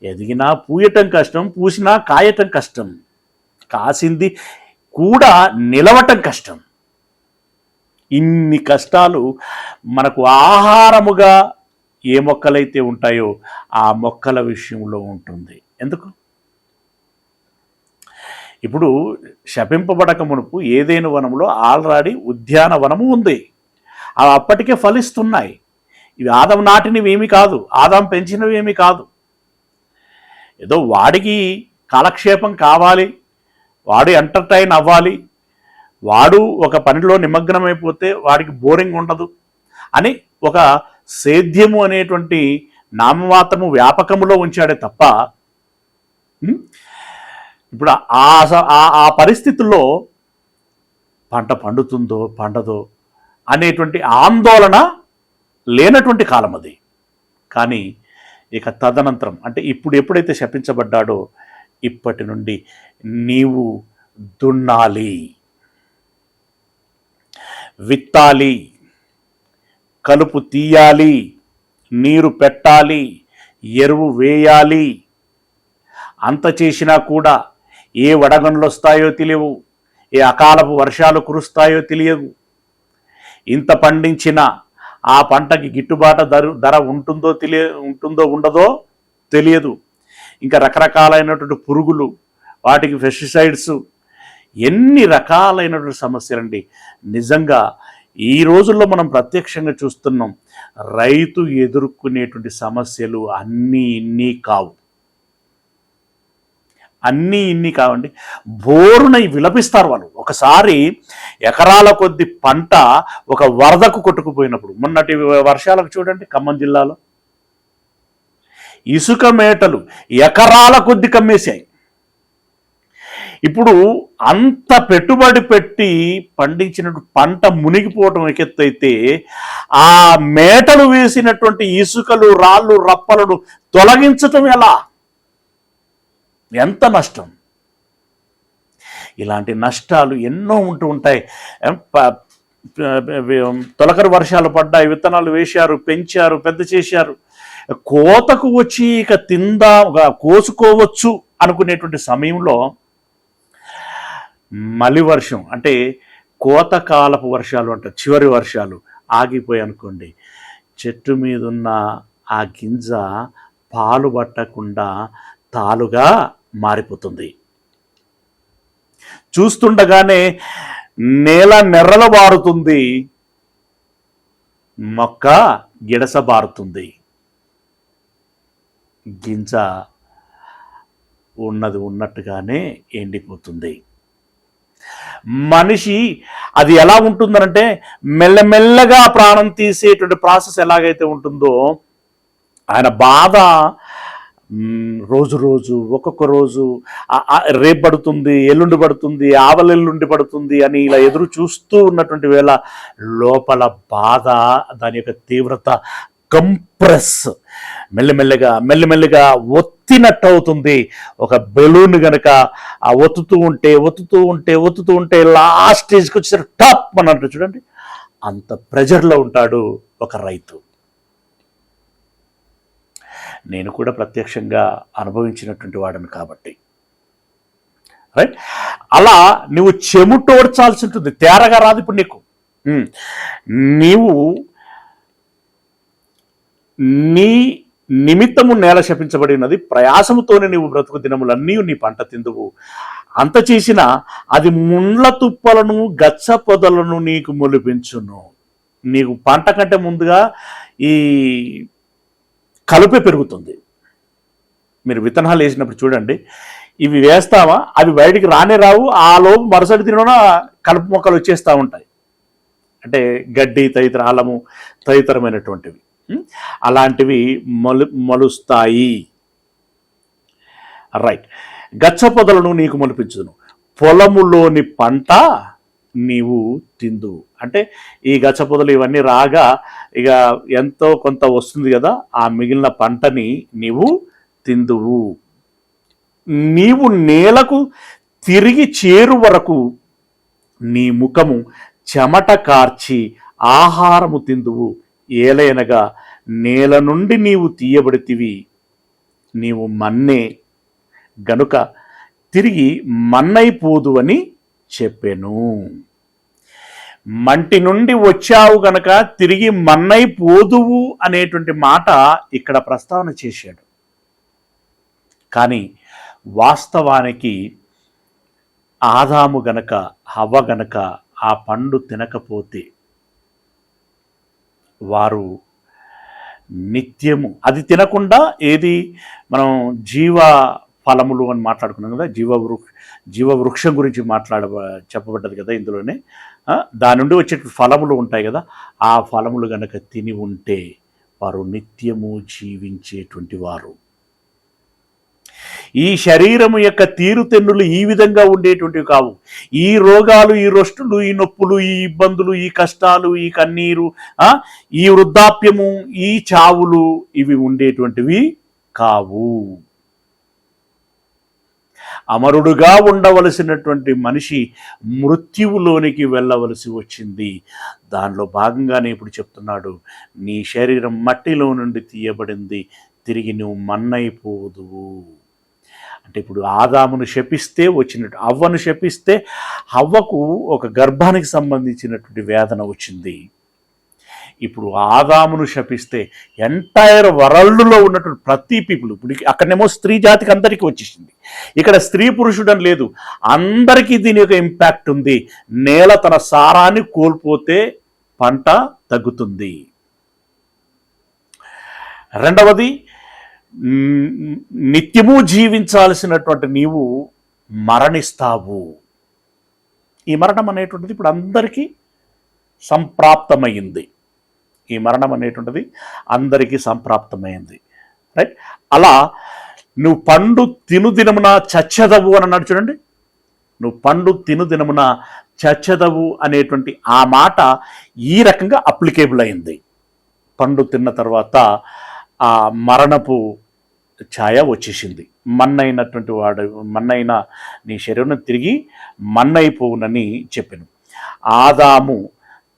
ఎదిగినా పూయటం కష్టం, పూసినా కాయటం కష్టం, కాసింది కూడా నిలవటం కష్టం. ఇన్ని కష్టాలు మనకు ఆహారముగా ఏ మొక్కలైతే ఉంటాయో ఆ మొక్కల విషయంలో ఉంటుంది. ఎందుకు? ఇప్పుడు శపింపబడక మునుపు ఏదైనా వనంలో ఆల్రెడీ ఉద్యానవనము ఉంది, అవి అప్పటికే ఫలిస్తున్నాయి. ఇవి ఆదాం నాటినవి ఏమీ కాదు, ఆదాం పెంచినవి ఏమీ కాదు. ఏదో వాడికి కాలక్షేపం కావాలి, వాడు ఎంటర్టైన్ అవ్వాలి, వాడు ఒక పనిలో నిమగ్నమైపోతే వాడికి బోరింగ్ ఉండదు అని ఒక సేద్యము అనేటువంటి నామమాత్రము వ్యాపకములో ఉంచాడే తప్ప, ఇప్పుడు ఆ పరిస్థితుల్లో పంట పండుతుందో పండదో అనేటువంటి ఆందోళన లేనటువంటి కాలం అది. కానీ ఇక తదనంతరం అంటే ఇప్పుడు ఎప్పుడైతే శపించబడ్డాడో ఇప్పటి నుండి నీవు దున్నాలి, విత్తాలి, కలుపు తీయాలి, నీరు పెట్టాలి, ఎరువు వేయాలి. అంత చేసినా కూడా ఏ వడగండ్లు వస్తాయో తెలియవు, ఏ అకాలపు వర్షాలు కురుస్తాయో తెలియవు. ఇంత పండించిన ఆ పంటకి గిట్టుబాటు ధర ఉంటుందో ఉండదో తెలియదు. ఇంకా రకరకాలైనటువంటి పురుగులు, వాటికి పెస్టిసైడ్స్, ఎన్ని రకాలైనటువంటి సమస్యలండి. నిజంగా ఈ రోజుల్లో మనం ప్రత్యక్షంగా చూస్తున్నాం, రైతు ఎదుర్కొనేటువంటి సమస్యలు అన్నీ ఇన్ని కావు. అన్నీ ఇన్ని కావండి, బోరున విలపిస్తారు వాళ్ళు. ఒకసారి ఎకరాల కొద్ది పంట ఒక వరదకు కొట్టుకుపోయినప్పుడు, మొన్నటి వర్షాలకు చూడండి ఖమ్మం జిల్లాలో ఇసుక మేటలు ఎకరాల కొద్ది కమ్మేశాయి. ఇప్పుడు అంత పెట్టుబడి పెట్టి పండించిన పంట మునిగిపోవటం ఎకెత్తైతే, ఆ మేటలు వేసినటువంటి ఇసుకలు, రాళ్ళు, రప్పలను తొలగించటం ఎలా? ఎంత నష్టం! ఇలాంటి నష్టాలు ఎన్నో ఉంటూ ఉంటాయి. తొలకరి వర్షాలు పడ్డాయి, విత్తనాలు వేశారు, పెంచారు, పెద్ద చేశారు, కోతకు వచ్చి ఇక కోసుకోవచ్చు అనుకునేటువంటి సమయంలో మలి వర్షం, అంటే కోతకాలపు వర్షాలు అంట, చివరి వర్షాలు ఆగిపోయి అనుకోండి, చెట్టు మీద ఉన్న ఆ గింజ పాలు పట్టకుండా తాలుగా మారిపోతుంది. చూస్తుండగానే నేల నెర్రలబారుతుంది, మొక్క గిడసబారుతుంది, గింజ ఉన్నది ఉన్నట్టుగానే ఎండిపోతుంది. మనిషి అది ఎలా ఉంటుందనంటే, మెల్లమెల్లగా ప్రాణం తీసేటువంటి ప్రాసెస్ ఎలాగైతే ఉంటుందో, ఆయన బాధ రోజు రోజు, ఒక్కొక్క రోజు రేపు పడుతుంది, ఎల్లుండి పడుతుంది, ఆవలెల్లుండి పడుతుంది అని ఇలా ఎదురు చూస్తూ ఉన్నటువంటి వేళ లోపల బాధ, దాని యొక్క తీవ్రత కంప్రెస్ మెల్లమెల్లగా ఒత్తినట్టు అవుతుంది. ఒక బెలూన్ గనక ఆ ఒత్తుతూ ఉంటే లాస్ట్ స్టేజ్కి వచ్చేసరికి టాప్ అని అంటారు చూడండి, అంత ప్రెజర్లో ఉంటాడు ఒక రైతు. నేను కూడా ప్రత్యక్షంగా అనుభవించినటువంటి వాడను కాబట్టి, రైట్. అలా నువ్వు చెముటోడ్చాల్సి ఉంటుంది, తేరగా రాదు. ఇప్పుడు నీవు నీ నిమిత్తము నేల శపించబడినది, ప్రయాసముతోనే నీవు బ్రతుకు దినములన్నీ నీ పంట తిందువు. అంత చేసిన అది ముండ్ల తుప్పలను, గచ్చ పొదలను నీకు మొలిపించును. నీకు పంట కంటే ముందుగా ఈ కలుపే పెరుగుతుంది. మీరు విత్తనాలు వేసినప్పుడు చూడండి, ఇవి వేస్తావా, అవి బయటికి రానే రావు, ఆ లోపు మరుసటి దిన కలుపు మొక్కలు వచ్చేస్తూ ఉంటాయి. అంటే గడ్డి, తదితర అలము తదితరమైనటువంటివి, అలాంటివి మొలుస్తాయి. రైట్. గచ్చ పొదలను నీకు మొలిపించును, పొలములోని పంట నీవు తిందు. అంటే ఈ గచ్చ పొదలు ఇవన్నీ రాగా ఇక ఎంతో కొంత వస్తుంది కదా, ఆ మిగిలిన పంటని నీవు తిందువు. నీవు నేలకు తిరిగి చేరు వరకు నీ ముఖము చెమట కార్చి ఆహారము తిందువు. ఏలైనగా నేల నుండి నీవు తీయబడితివి, నీవు మన్నే గనుక తిరిగి మన్నైపోదు అని చెప్పాను. మంటి నుండి వచ్చావు గనక తిరిగి మన్నైపోదువు అనేటువంటి మాట ఇక్కడ ప్రస్తావన చేశాడు. కానీ వాస్తవానికి ఆదాము గనక, హవ్వ గనక ఆ పండు తినకపోతే వారు నిత్యము, అది తినకుండా ఏది మనం జీవ ఫలములు అని మాట్లాడుకున్నాం కదా, జీవవృక్షం గురించి చెప్పబడ్డది కదా ఇందులోనే. దాని నుండి వచ్చే ఫలములు ఉంటాయి కదా, ఆ ఫలములు గనక తిని ఉంటే వారు నిత్యము జీవించేటువంటి వారు. ఈ శరీరము యొక్క తీరుతెన్నులు ఈ విధంగా ఉండేటువంటివి కావు. ఈ రోగాలు, ఈ రొస్టులు, ఈ నొప్పులు, ఈ ఇబ్బందులు, ఈ కష్టాలు, ఈ కన్నీరు, ఈ వృద్ధాప్యము, ఈ చావులు ఇవి ఉండేటువంటివి కావు. అమరుడుగా ఉండవలసినటువంటి మనిషి మృత్యువులోనికి వెళ్ళవలసి వచ్చింది. దానిలో భాగంగానే ఇప్పుడు చెప్తున్నాడు, నీ శరీరం మట్టిలో నుండి తీయబడింది, తిరిగి నువ్వు మన్నైపోదువు. అంటే ఇప్పుడు ఆదామును శపిస్తే వచ్చినట్టు, హవ్వను శపిస్తే హవ్వకు ఒక గర్భానికి సంబంధించినటువంటి వేదన వచ్చింది. ఇప్పుడు ఆదామును శపిస్తే ఎంటైర్ వరల్డ్లో ఉన్నటువంటి ప్రతి పీపుల్, ఇప్పుడు అక్కడనేమో స్త్రీ జాతికి అందరికీ వచ్చేసింది, ఇక్కడ స్త్రీ పురుషుడని లేదు, అందరికీ దీని యొక్క ఇంపాక్ట్ ఉంది. నేల తన సారాన్ని కోల్పోతే పంట తగ్గుతుంది. రెండవది, నిత్యము జీవించాల్సినటువంటి నీవు మరణిస్తావు. ఈ మరణం అనేటువంటిది ఇప్పుడు అందరికీ సంప్రాప్తమైంది. ఈ మరణం అనేటువంటిది అందరికీ సంప్రాప్తమైంది. రైట్? అలా నువ్వు పండు తినుదినమున చచ్చెదవు అని అన్నాడు చూడండి. నువ్వు పండు తినుదినమున చచ్చెదవు అనేటువంటి ఆ మాట ఈ రకంగా అప్లికేబుల్ అయింది. పండు తిన్న తర్వాత ఆ మరణపు ఛాయ వచ్చేసింది. మన్నైనటువంటి వాడు, మన్నైన నీ శరీరం తిరిగి మన్నైపోవునని చెప్పాను. ఆదాము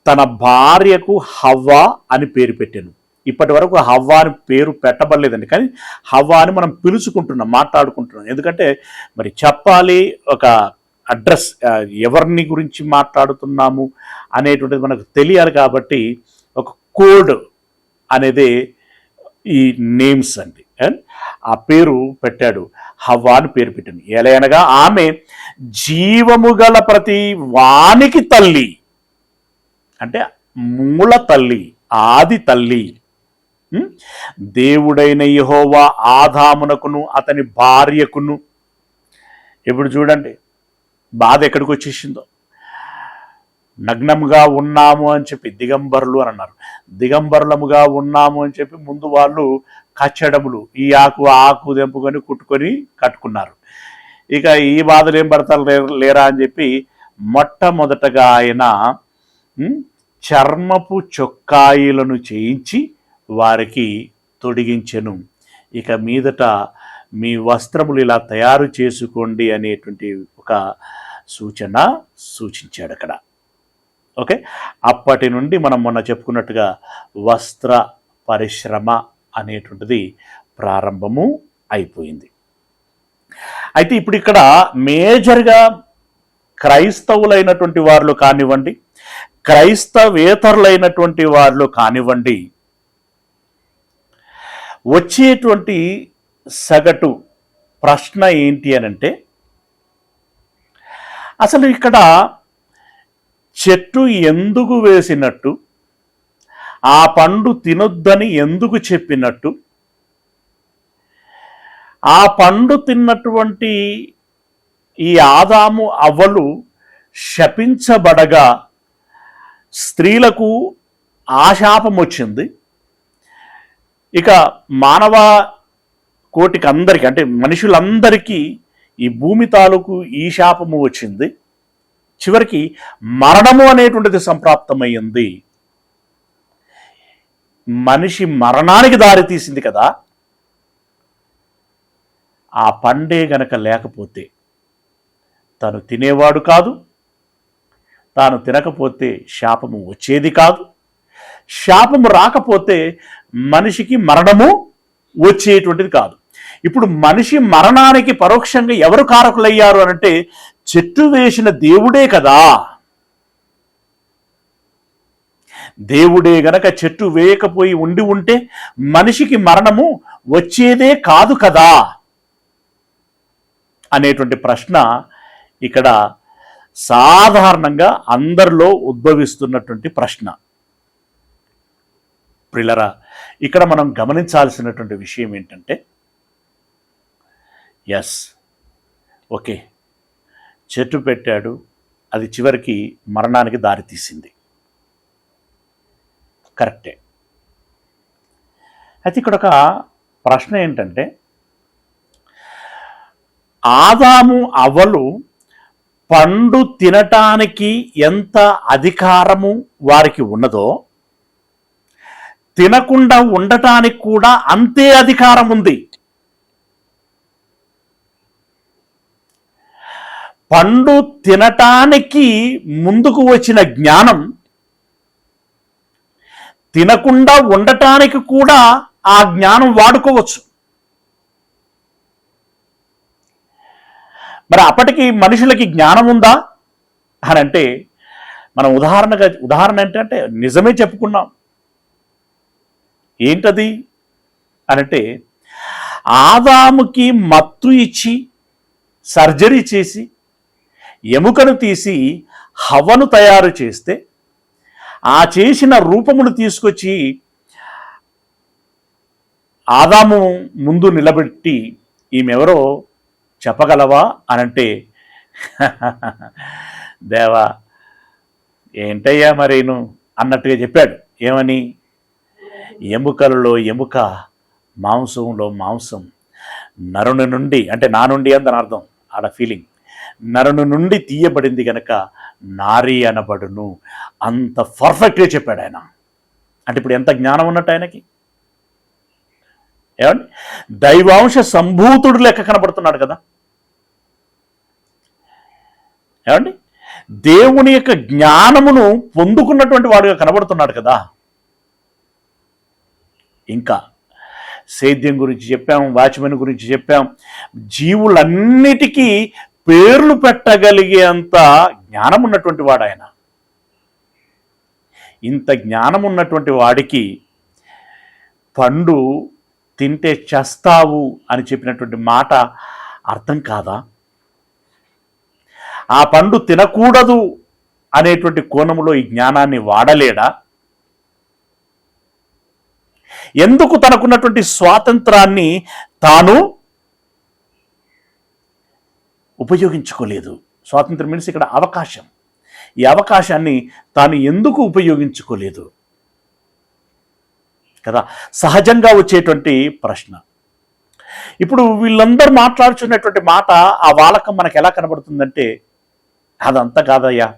తన భార్యకు హవ్వ అని పేరు పెట్టాను. ఇప్పటి వరకు హవ్వ అని పేరు పెట్టబడలేదండి, కానీ హవ్వ అని మనం పిలుచుకుంటున్నాం, మాట్లాడుకుంటున్నాం. ఎందుకంటే మరి చెప్పాలి, ఒక అడ్రస్, ఎవరిని గురించి మాట్లాడుతున్నాము అనేటువంటిది మనకు తెలియాలి. కాబట్టి ఒక కోడ్ అనేది ఈ నేమ్స్ అండి. అండ్ ఆ పేరు పెట్టాడు, హవ్వ అని పేరు పెట్టాను. ఎలయనగా ఆమె జీవము గల ప్రతి వానికి తల్లి, అంటే మూల తల్లి, ఆది తల్లి. దేవుడైన యెహోవా ఆదామునకును అతని భార్యకును, ఇప్పుడు చూడండి బాధ ఎక్కడికి వచ్చేసిందో. నగ్నముగా ఉన్నాము అని చెప్పి దిగంబరులు అని అన్నారు. దిగంబరులముగా ఉన్నాము అని చెప్పి ముందు వాళ్ళు కచ్చడములు, ఈ ఆకు తెంపుకొని కుట్టుకొని కట్టుకున్నారు. ఇక ఈ బాధలు ఏం పడతారు లేరా అని చెప్పి మొట్టమొదటగా ఆయన చర్మపు చొక్కాయిలను చేయించి వారికి తొడిగించెను. ఇక మీదట మీ వస్త్రములు ఇలా తయారు చేసుకోండి అనేటువంటి ఒక సూచించాడు అక్కడ. ఓకే, అప్పటి నుండి మనం మొన్న చెప్పుకున్నట్టుగా వస్త్ర పరిశ్రమ అనేటువంటిది ప్రారంభము అయిపోయింది. అయితే ఇప్పుడు ఇక్కడ మేజర్గా క్రైస్తవులైనటువంటి వారు కానివ్వండి, క్రైస్తవేతరులైనటువంటి వారు కానివ్వండి, వచ్చేటువంటి సగటు ప్రశ్న ఏంటి అనంటే, అసలు ఇక్కడ చెట్టు ఎందుకు వేసినట్టు, ఆ పండు తినొద్దని ఎందుకు చెప్పినట్టు, ఆ పండు తిన్నటువంటి ఈ ఆదాము అవ్వలు శపించబడగా స్త్రీలకు ఆశాపం వచ్చింది. ఇక మానవ కోటికి అందరికీ, అంటే మనుషులందరికీ ఈ భూమి తాలూకు ఈ శాపము వచ్చింది. చివరికి మరణము అనేటువంటిది సంప్రాప్తమయ్యింది. మనిషి మరణానికి దారి తీసింది కదా. ఆ పండే గనక లేకపోతే తను తినేవాడు కాదు, తాను తినకపోతే శాపము వచ్చేది కాదు, శాపము రాకపోతే మనిషికి మరణము వచ్చేటువంటిది కాదు. ఇప్పుడు మనిషి మరణానికి పరోక్షంగా ఎవరు కారకులయ్యారు అనంటే చెట్టు వేసిన దేవుడే కదా. దేవుడే గనక చెట్టు వేయకపోయి ఉంటే మనిషికి మరణము వచ్చేదే కాదు కదా అనేటువంటి ప్రశ్న ఇక్కడ సాధారణంగా అందరిలో ఉద్భవిస్తున్నటువంటి ప్రశ్న. ప్రియులారా, ఇక్కడ మనం గమనించాల్సినటువంటి విషయం ఏంటంటే, ఎస్, ఓకే, చెట్టు పెట్టాడు, అది చివరికి మరణానికి దారితీసింది, కరెక్టే. అయితే ఇక్కడ ఒక ప్రశ్న ఏంటంటే, ఆదాము అవ్వలు పండు తినటానికి ఎంత అధికారము వారికి ఉన్నదో, తినకుండా ఉండటానికి కూడా అంతే అధికారం ఉంది. పండు తినటానికి ముందుకు వచ్చిన జ్ఞానం తినకుండా ఉండటానికి కూడా ఆ జ్ఞానం వాడుకోవచ్చు. మరి అప్పటికి మనుషులకి జ్ఞానం ఉందా అని అంటే, మనం ఉదాహరణ ఏంటంటే నిజమే చెప్పుకున్నాం. ఏంటది అనంటే, ఆదాముకి మత్తు ఇచ్చి సర్జరీ చేసి ఎముకను తీసి హవ్వను తయారు చేస్తే, ఆ చేసిన రూపమును తీసుకొచ్చి ఆదాము ముందు నిలబెట్టి ఈమెవరో చెప్పగలవా అనంటే దేవా ఏంటయ్యా మరేను అన్నట్టుగా చెప్పాడు. ఏమని? ఎముకలలో ఎముక, మాంసంలో మాంసం, నరుని నుండి, అంటే నా నుండి అని దాని అర్థం, ఆడ ఫీలింగ్, నరుని నుండి తీయబడింది గనక నారీ అనబడును. అంత పర్ఫెక్ట్గా చెప్పాడు ఆయన. అంటే ఇప్పుడు ఎంత జ్ఞానం ఉన్నట్టు ఆయనకి. ఏమండి? దైవాంశ సంభూతుడు లెక్క కనబడుతున్నాడు కదా. ఏమండి? దేవుని యొక్క జ్ఞానమును పొందుకున్నటువంటి వాడుగా కనబడుతున్నాడు కదా. ఇంకా సేద్యం గురించి చెప్పాం, వాచ్మెన్ గురించి చెప్పాం. జీవులన్నిటికీ పేర్లు పెట్టగలిగేంత జ్ఞానం ఉన్నటువంటి వాడు ఆయన. ఇంత జ్ఞానం ఉన్నటువంటి వాడికి పండు తింటే చస్తావు అని చెప్పినటువంటి మాట అర్థం కాదా? ఆ పండు తినకూడదు అనేటువంటి కోణంలో ఈ జ్ఞానాన్ని వాడలేడా? ఎందుకు తనకున్నటువంటి స్వాతంత్రాన్ని తాను ఉపయోగించుకోలేదు? స్వాతంత్రం మీన్స్ ఇక్కడ అవకాశం. ఈ అవకాశాన్ని తాను ఎందుకు ఉపయోగించుకోలేదు కదా సహజంగా వచ్చేటువంటి ప్రశ్న. ఇప్పుడు వీళ్ళందరూ మాట్లాడుచున్నటువంటి మాట, ఆ వాలకం మనకు ఎలా కనబడుతుందంటే, అదంతా కాదయ్యా,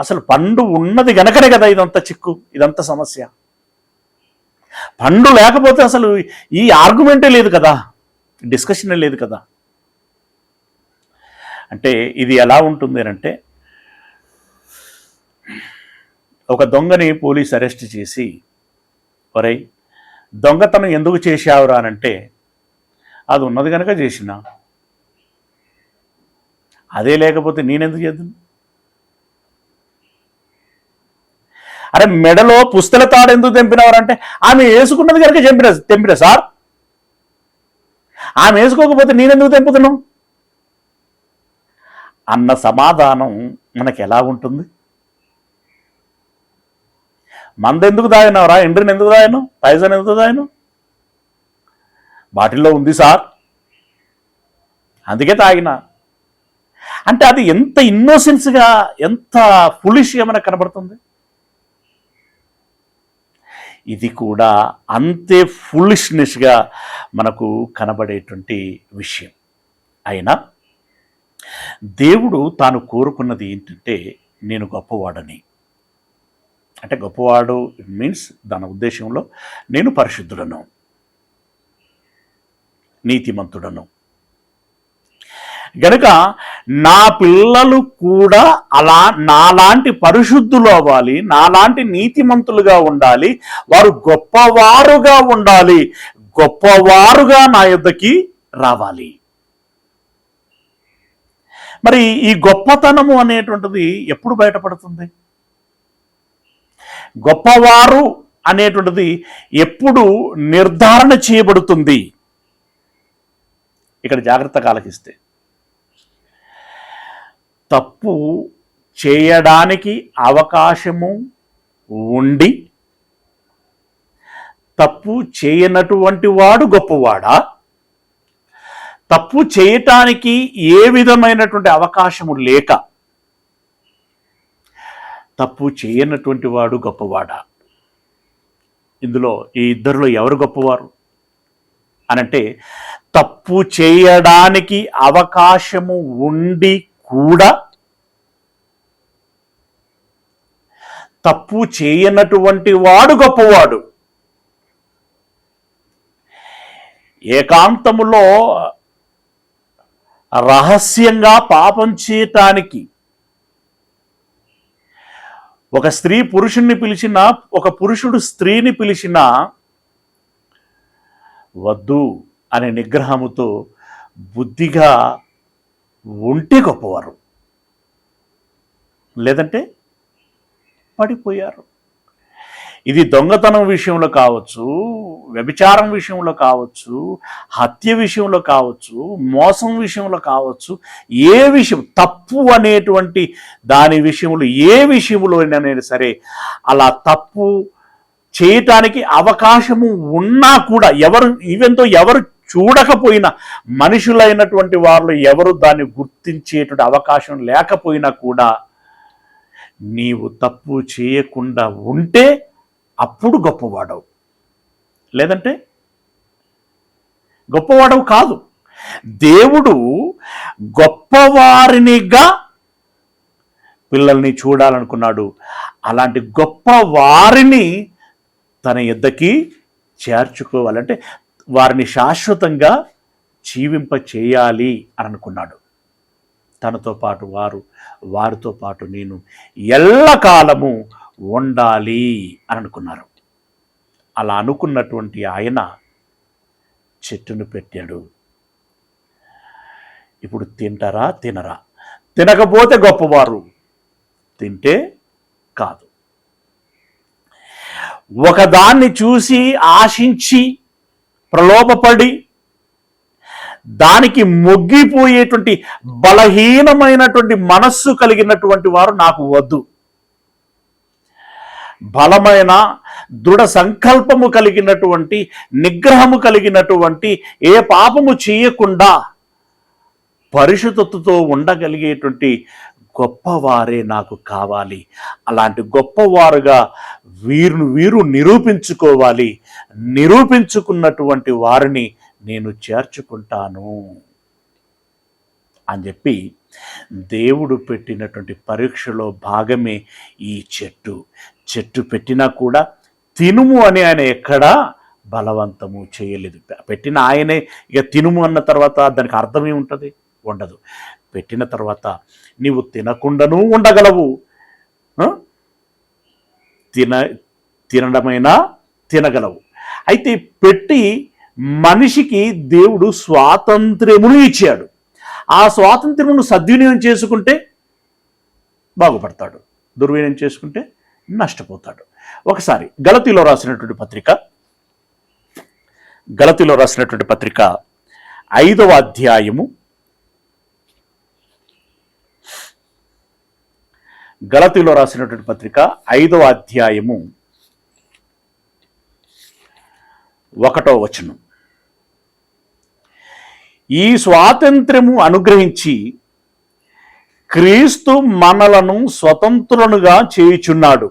అసలు పండు ఉన్నది గనకనే కదా ఇదంతా చిక్కు, ఇదంతా సమస్య. పండు లేకపోతే అసలు ఈ ఆర్గ్యుమెంటే లేదు కదా, డిస్కషనే లేదు కదా. అంటే ఇది ఎలా ఉంటుంది అంటే, ఒక దొంగని పోలీస్ అరెస్ట్ చేసి, ఒరేయ్ దొంగతనం ఎందుకు చేశావురా అనంటే, అది ఉన్నది కనుక చేసిన, అదే లేకపోతే నేనెందుకు చేద్దాను? అరే మెడలో పుస్తల తాడు ఎందుకు తెంపినవారంటే, ఆమె వేసుకున్నది కనుక తెంపిన సార్, ఆమె వేసుకోకపోతే నేనెందుకు తెంపుతున్నావు అన్న సమాధానం మనకు ఎలా ఉంటుంది? మందెందుకు దాగినవరా, ఎండ్రిని ఎందుకు దాయను, పైజన్ ఎందుకు దాయను, బాటిల్లో ఉంది సార్ అందుకే తాగిన అంటే, అది ఎంత ఇన్నోసెన్స్గా, ఎంత ఫులిష్గా మనకు కనబడుతుంది. ఇది కూడా అంతే ఫులిష్నెస్గా మనకు కనబడేటువంటి విషయం. అయినా దేవుడు తాను కోరుకున్నది ఏంటంటే, నేను గొప్పవాడని. అంటే గొప్పవాడు మీన్స్ దాని ఉద్దేశంలో నేను పరిశుద్ధుడను, నీతిమంతుడను గనుక నా పిల్లలు కూడా అలా నాలాంటి పరిశుద్ధులు అవ్వాలి, నాలాంటి నీతిమంతులుగా ఉండాలి, వారు గొప్పవారుగా ఉండాలి, గొప్పవారుగా నా యొద్దకి రావాలి. మరి ఈ గొప్పతనము అనేటువంటిది ఎప్పుడు బయటపడుతుంది? గొప్పవారు అనేటువంటిది ఎప్పుడు నిర్ధారణ చేయబడుతుంది? ఇక్కడ జాగ్రత్తగా ఆలకిస్తే, తప్పు చేయడానికి అవకాశము ఉండి తప్పు చేయనటువంటి వాడు గొప్పవాడా? తప్పు చేయటానికి ఏ విధమైనటువంటి అవకాశము లేక తప్పు చేయనటువంటి వాడు గొప్పవాడా? ఇందులో ఈ ఇద్దరిలో ఎవరు గొప్పవారు అనంటే, తప్పు చేయడానికి అవకాశము ఉండి కూడా తప్పు చేయనటువంటి వాడు గొప్పవాడు. ఏకాంతములో రహస్యంగా పాపం చేయటానికి ఒక స్త్రీ పురుషుణ్ణి పిలిచినా, ఒక పురుషుడు స్త్రీని పిలిచినా వద్దు అనే నిగ్రహముతో బుద్ధిగా ఉంటే గొప్పవారు, లేదంటే పడిపోయారు. ఇది దొంగతనం విషయంలో కావచ్చు, వ్యభిచారం విషయంలో కావచ్చు, హత్య విషయంలో కావచ్చు, మోసం విషయంలో కావచ్చు, ఏ విషయం తప్పు అనేటువంటి దాని విషయంలో, ఏ విషయంలో అయినా సరే అలా తప్పు చేయటానికి అవకాశము ఉన్నా కూడా ఎవరు చూడకపోయినా, మనుషులైనటువంటి వాళ్ళు ఎవరు దాన్ని గుర్తించేటువంటి అవకాశం లేకపోయినా కూడా నీవు తప్పు చేయకుండా ఉంటే అప్పుడు గొప్పవాడవు, లేదంటే గొప్పవాడవు కాదు. దేవుడు గొప్పవారినిగా పిల్లల్ని చూడాలనుకున్నాడు. అలాంటి గొప్ప వారిని తన యొద్దకి చేర్చుకోవాలంటే వారిని శాశ్వతంగా జీవింప చేయాలి అని అనుకున్నాడు. తనతో పాటు వారితో పాటు నేను ఎల్లకాలము ఉండాలి అని అనుకున్నారు. అలా అనుకున్నటువంటి ఆయన చెట్టును పెట్టాడు. ఇప్పుడు తింటారా తినరా? తినకపోతే గొప్పవారు, తింటే కాదు. ఒకదాన్ని చూసి ఆశించి ప్రలోభపడి దానికి మొగ్గిపోయేటువంటి బలహీనమైనటువంటి మనస్సు కలిగినటువంటి వారు నాకు వద్దు. బలమైన దృఢ సంకల్పము కలిగినటువంటి, నిగ్రహము కలిగినటువంటి, ఏ పాపము చేయకుండా పరిశుద్ధతతో ఉండగలిగేటువంటి గొప్పవారే నాకు కావాలి. అలాంటి గొప్పవారుగా వీరు నిరూపించుకోవాలి. నిరూపించుకున్నటువంటి వారిని నేను చేర్చుకుంటాను అని చెప్పి దేవుడు పెట్టినటువంటి పరీక్షలో భాగమే ఈ చెట్టు పెట్టినా కూడా తినుము అని ఆయన ఎక్కడా బలవంతము చేయలేదు. పెట్టిన ఆయనే ఇక తినుము అన్న తర్వాత దానికి అర్థమే ఉంటుంది? ఉండదు. పెట్టిన తర్వాత నీవు తినకుండానూ ఉండగలవు, తినడమైనా తినగలవు. అయితే పెట్టి మనిషికి దేవుడు స్వాతంత్ర్యమును ఇచ్చాడు. ఆ స్వాతంత్ర్యమును సద్వినియోగం చేసుకుంటే బాగుపడతాడు, దుర్వినియోగం చేసుకుంటే నష్టపోతాడు. ఒకసారి గలతీలో రాసినటువంటి పత్రిక 5వ అధ్యాయము, గలతీలో రాసినటువంటి పత్రిక 5వ అధ్యాయము 1వ వచనం. ఈ స్వాతంత్ర్యము అనుగ్రహించి క్రీస్తు మనలను స్వతంత్రులుగా చేయుచున్నాడు.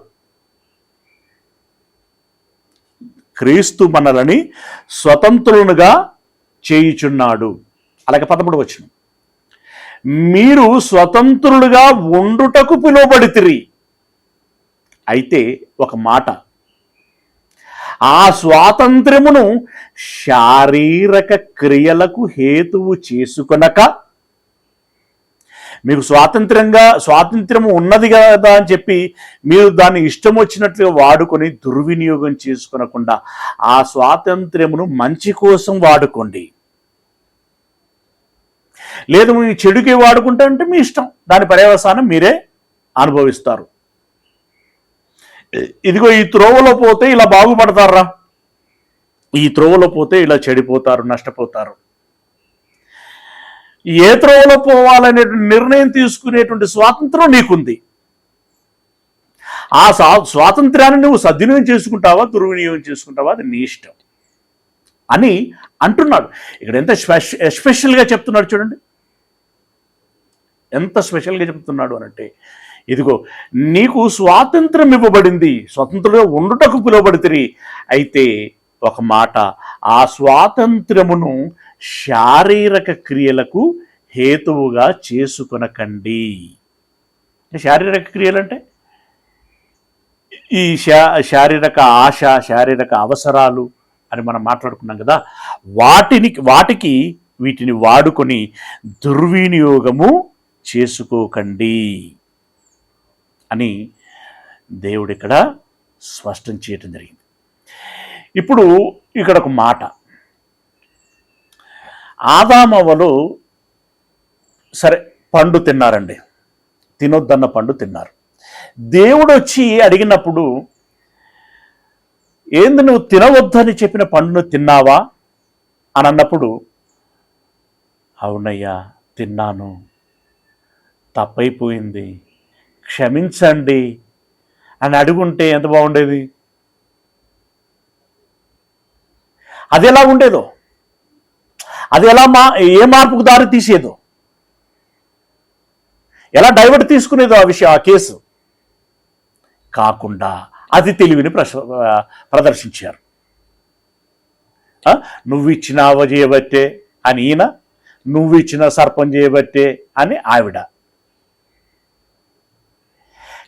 క్రీస్తు మనలని స్వతంత్రులుగా చేయుచున్నాడు. అలాగే 13వ వచనం. మీరు స్వతంత్రులుగా ఉండుటకు పిలువబడితిరి. అయితే ఒక మాట, ఆ స్వాతంత్ర్యమును శారీరక క్రియలకు హేతువు చేసుకొనక, మీకు స్వాతంత్ర్యము ఉన్నది కదా అని చెప్పి మీరు దాన్ని ఇష్టం వచ్చినట్లుగా వాడుకొని దుర్వినియోగం చేసుకొనకుండా ఆ స్వాతంత్ర్యమును మంచి కోసం వాడుకోండి. లేదు మీ చెడుకే వాడుకుంటా అంటే మీ ఇష్టం, దాని పర్యవసానం మీరే అనుభవిస్తారు. ఇదిగో ఈ త్రోవలో పోతే ఇలా బాగుపడతారా, ఈ త్రోవలో పోతే ఇలా చెడిపోతారు, నష్టపోతారు. ఏ త్రోవలో పోవాలనే నిర్ణయం తీసుకునేటువంటి స్వాతంత్రం నీకుంది. ఆ స్వాతంత్ర్యాన్ని నువ్వు సద్వినియోగం చేసుకుంటావా, దుర్వినియోగం చేసుకుంటావా, అది నీ ఇష్టం అని అంటున్నాడు. ఇక్కడ ఎంత ఎస్పెషల్గా చెప్తున్నాడు చూడండి, ఎంత స్పెషల్గా చెప్తున్నాడు అనంటే, ఇదిగో నీకు స్వాతంత్రం ఇవ్వబడింది, స్వతంత్రంగా ఉండుటకు పిలువబడితిరి. అయితే ఒక మాట, ఆ స్వాతంత్రమును శారీరక క్రియలకు హేతువుగా చేసుకొనకండి. శారీరక క్రియలంటే ఈ శారీరక ఆశ, శారీరక అవసరాలు అని మనం మాట్లాడుకున్నాం కదా, వీటిని వాడుకొని దుర్వినియోగము చేసుకోకండి అని దేవుడు ఇక్కడ స్పష్టం చేయటం జరిగింది. ఇప్పుడు ఇక్కడ ఒక మాట, ఆదామవ్వలు సరే పండు తిన్నారండి, తినొద్దన్న పండు తిన్నారు. దేవుడు వచ్చి అడిగినప్పుడు, ఏంది నువ్వు తినవద్దని చెప్పిన పండును తిన్నావా అని అన్నప్పుడు, అవునయ్యా తిన్నాను, తప్పైపోయింది, క్షమించండి అని అడుగుంటే ఎంత బాగుండేది. అది ఎలా ఉండేదో, అది ఎలా ఏ మార్పుకు దారి తీసేదో, ఎలా డైవర్ట్ తీసుకునేదో ఆ కేసు కాకుండా అతి తెలివిని ప్రదర్శించారు. నువ్వు ఇచ్చినావ చేయబట్టే అని ఈయన, నువ్వు ఇచ్చిన సర్పం చేయబట్టే అని ఆవిడ.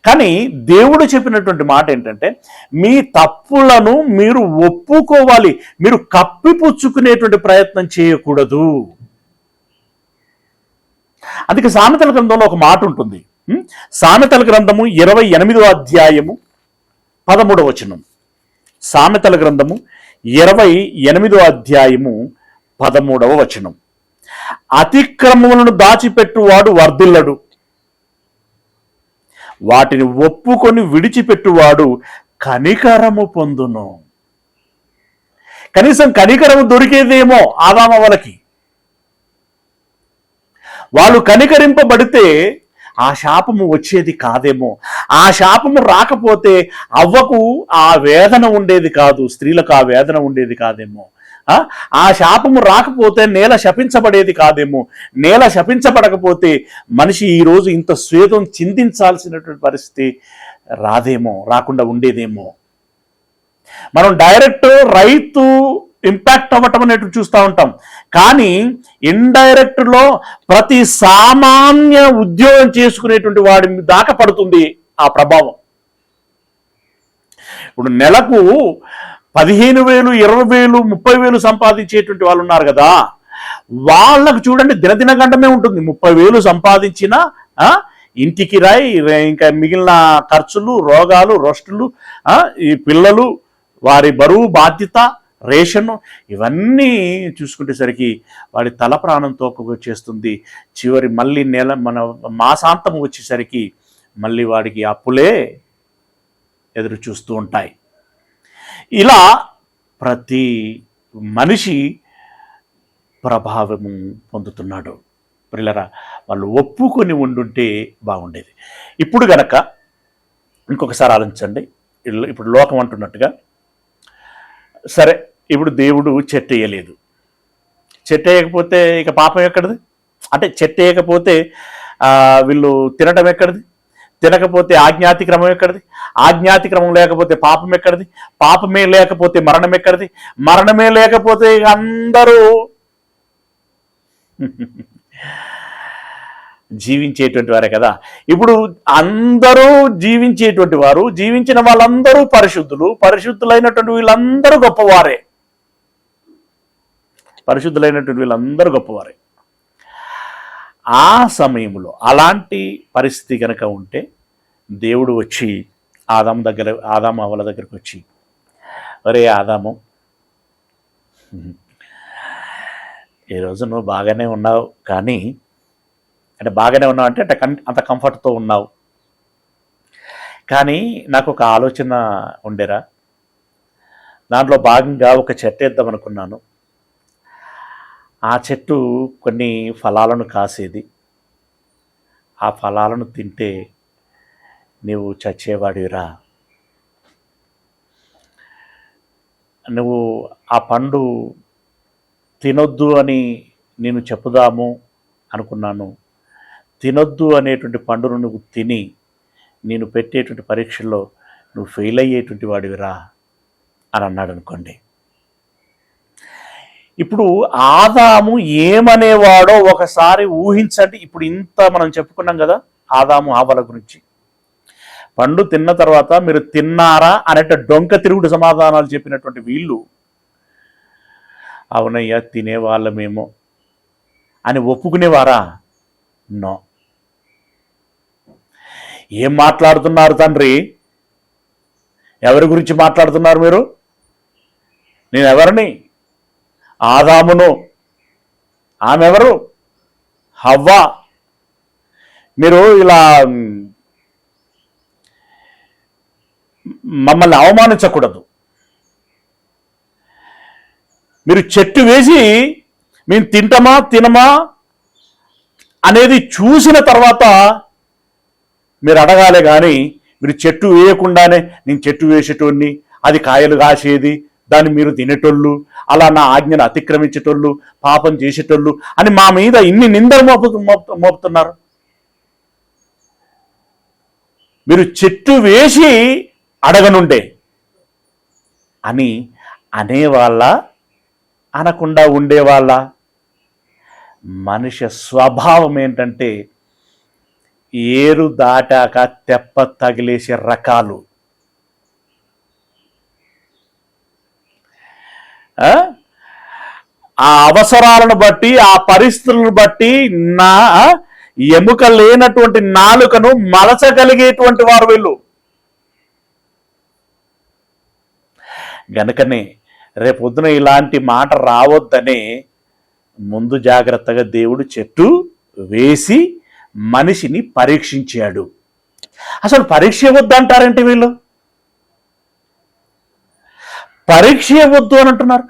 కానీ దేవుడు చెప్పినటువంటి మాట ఏంటంటే, మీ తప్పులను మీరు ఒప్పుకోవాలి, మీరు కప్పిపుచ్చుకునేటువంటి ప్రయత్నం చేయకూడదు. అందుకే సామెతల గ్రంథంలో ఒక మాట ఉంటుంది. సామెతల గ్రంథము 28వ అధ్యాయము 13వ వచనం. సామెతల గ్రంథము 28వ అధ్యాయము 13వ వచనం. అతిక్రమములను దాచిపెట్టువాడు వర్ధిల్లడు, వాటిని ఒప్పుకొని విడిచిపెట్టువాడు కనికరము పొందును. కనీసం కనికరము దొరికేదేమో ఆదామవ్వలకి. వాళ్ళు కనికరింపబడితే ఆ శాపము వచ్చేది కాదేమో. ఆ శాపము రాకపోతే అవ్వకు ఆ వేదన ఉండేది కాదు, స్త్రీలకు ఆ వేదన ఉండేది కాదేమో. ఆ శాపము రాకపోతే నేల శపించబడేది కాదేమో. నేల శపించబడకపోతే మనిషి ఈరోజు ఇంత స్వేదం చిందించాల్సినటువంటి పరిస్థితి రాకుండా ఉండేదేమో. మనం డైరెక్ట్ రైతు ఇంపాక్ట్ అవ్వటం అనేటు చూస్తూ ఉంటాం, కానీ ఇండైరెక్ట్లో ప్రతి సామాన్య ఉద్యోగం చేసుకునేటువంటి వాడి దాకా పడుతుంది ఆ ప్రభావం. ఇప్పుడు నెలకు 15,000, 20,000, 30,000 సంపాదించేటువంటి వాళ్ళు ఉన్నారు కదా, వాళ్ళకు చూడండి దినదిన గంటమే ఉంటుంది. 30,000 సంపాదించినా ఇంటికి రాయి, ఇంకా మిగిలిన ఖర్చులు, రోగాలు, రొస్టులు, ఈ పిల్లలు, వారి బరువు బాధ్యత, రేషను, ఇవన్నీ చూసుకునేసరికి వాడి తల ప్రాణంతో వచ్చేస్తుంది. చివరి మళ్ళీ మన మాసాంతం వచ్చేసరికి మళ్ళీ వాడికి అప్పులే ఎదురు చూస్తూ ఉంటాయి. ఇలా ప్రతి మనిషి ప్రభావము పొందుతున్నాడు. పిల్లరా, వాళ్ళు ఒప్పుకొని ఉండుంటే బాగుండేది. ఇప్పుడు గనక ఇంకొకసారి ఆలోచించండి. ఇప్పుడు లోకం అంటున్నట్టుగా, సరే ఇప్పుడు దేవుడు చెట్టు వేయలేదు, చెట్టు వేయకపోతే ఇక పాపం ఎక్కడిది? అంటే చెట్టు వేయకపోతే వీళ్ళు తినడం ఎక్కడిది? తినకపోతే ఆజ్ఞాతిక్రమం ఎక్కడిది? ఆజ్ఞాతిక్రమం లేకపోతే పాపం ఎక్కడిది? పాపమే లేకపోతే మరణం ఎక్కడిది? మరణమే లేకపోతే అందరూ జీవించేటువంటి వారే కదా. ఇప్పుడు అందరూ జీవించేటువంటి వారు, జీవించిన వాళ్ళందరూ పరిశుద్ధులు, పరిశుద్ధులైనటువంటి వీళ్ళందరూ గొప్పవారే, పరిశుద్ధులైనటువంటి వీళ్ళందరూ గొప్పవారే. ఆ సమయంలో అలాంటి పరిస్థితి కనుక ఉంటే దేవుడు వచ్చి ఆదాము అవ్వల దగ్గరకు వచ్చి, ఒరే ఆదాము, ఈరోజు నువ్వు బాగానే ఉన్నావు, కానీ అంటే బాగానే ఉన్నావు అంటే అంత కంఫర్ట్తో ఉన్నావు, కానీ నాకు ఒక ఆలోచన ఉండేరా. దాంట్లో భాగంగా ఒక చెట్టు వేద్దాం అనుకున్నాను. ఆ చెట్టు కొన్ని ఫలాలను కాసేది. ఆ ఫలాలను తింటే నువ్వు చచ్చేవాడివిరా. నువ్వు ఆ పండు తినొద్దు అని నేను చెప్పుదాము అనుకున్నాను. తినొద్దు అనేటువంటి పండును నువ్వు తిని నేను పెట్టేటువంటి పరీక్షల్లో నువ్వు ఫెయిల్ అయ్యేటువంటి వాడివిరా అని అన్నాడు అనుకోండి. ఇప్పుడు ఆదాము ఏమనేవాడో ఒకసారి ఊహించండి. ఇప్పుడు ఇంత మనం చెప్పుకున్నాం కదా ఆదాము హవ్వల గురించి. పండు తిన్న తర్వాత మీరు తిన్నారా అనేట డొంక తిరుగుడు సమాధానాలు చెప్పినటువంటి వీళ్ళు, అవునయ్యా తినేవాళ్ళమేమో అని ఒప్పుకునేవారా? నో. ఏం మాట్లాడుతున్నారు తండ్రి? ఎవరి గురించి మాట్లాడుతున్నారు మీరు? నేను ఎవరిని? ఆదామును. ఆమె ఎవరు? హవ్వ. మీరు ఇలా మమ్మల్ని అవమానించకూడదు. మీరు చెట్టు వేసి మేము తింటామా తినమా అనేది చూసిన తర్వాత మీరు అడగాలే, కానీ మీరు చెట్టు వేయకుండానే నేను చెట్టు వేసేటోడిని, అది కాయలు కాసేది, దాన్ని మీరు తినేటోళ్ళు, అలా నా ఆజ్ఞను అతిక్రమించేటోళ్ళు, పాపం చేసేటోళ్ళు అని మా మీద ఇన్ని నిందలు మోపుతున్నారు. మీరు చెట్టు వేసి అడగనుండే అని అనేవాళ్ళ, అనకుండా ఉండేవాళ్ళ? మనిషి స్వభావం ఏంటంటే ఏరు దాటాక తెప్ప తగిలేసే రకాలు. ఆ అవసరాలను బట్టి, ఆ పరిస్థితులను బట్టి నా ఎముక లేనటువంటి నాలుకను మలచగలిగేటువంటి వారు వీళ్ళు. గనుకనే రేపొద్దున ఇలాంటి మాట రావద్దనే ముందు జాగ్రత్తగా దేవుడు చెట్టు వేసి మనిషిని పరీక్షించాడు. అసలు పరీక్ష వద్దు అంటారంటే వీళ్ళు, పరీక్ష వద్దు అని అంటున్నారు.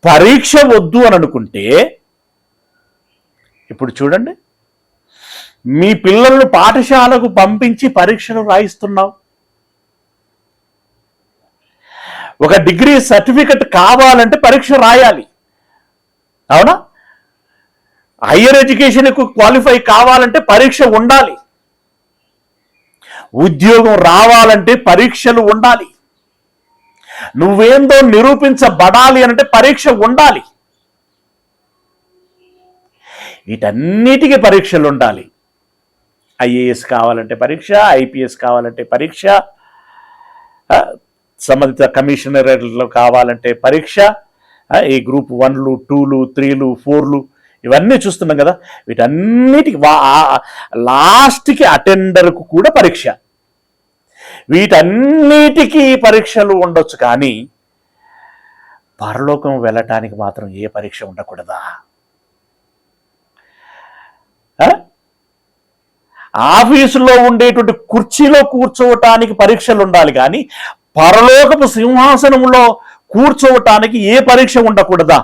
పరీక్ష వద్దు అని అనుకుంటే ఇప్పుడు చూడండి, మీ పిల్లలను పాఠశాలకు పంపించి పరీక్షలు రాయిస్తున్నావు. ఒక డిగ్రీ సర్టిఫికెట్ కావాలంటే పరీక్ష రాయాలి, అవునా? హయ్యర్ ఎడ్యుకేషన్కు క్వాలిఫై కావాలంటే పరీక్ష ఉండాలి. ఉద్యోగం రావాలంటే పరీక్షలు ఉండాలి. నువ్వేందో నిరూపించబడాలి అంటే పరీక్ష ఉండాలి. వీటన్నిటికీ పరీక్షలు ఉండాలి. ఐఏఎస్ కావాలంటే పరీక్ష, ఐపీఎస్ కావాలంటే పరీక్ష, సంబంధిత కమిషనరేట్లు కావాలంటే పరీక్ష, ఈ గ్రూప్ 1లు 2లు 3లు 4లు ఇవన్నీ చూస్తున్నాం కదా. వీటన్నిటికి లాస్ట్కి అటెండర్కు కూడా పరీక్ష. వీటన్నిటికీ పరీక్షలు ఉండొచ్చు, కానీ పరలోకం వెళ్ళటానికి మాత్రం ఏ పరీక్ష ఉండకూడదా? ఆఫీసులో ఉండేటువంటి కుర్చీలో కూర్చోవటానికి పరీక్షలు ఉండాలి, కానీ పరలోకపు సింహాసనంలో కూర్చోవటానికి ఏ పరీక్ష ఉండకూడదా?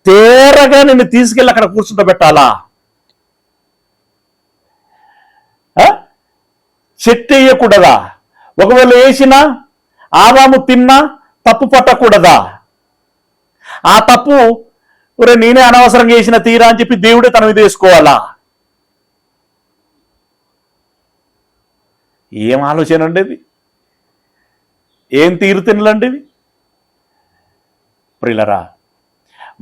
తేరగా నిన్ను తీసుకెళ్ళి అక్కడ కూర్చుంటబెట్టాలా? చెట్టు వేయకూడదా? ఒకవేళ వేసినా ఆదాము తిన్నా తప్పు పట్టకూడదా? ఆ తప్పు నేనే అనవసరంగా వేసిన తీరా అని చెప్పి దేవుడే తన మీద వేసుకోవాలా? ఏం ఆలోచన అండి ఇది? ఏం తీరుతిన్నులండి ఇవి? ప్రియులరా,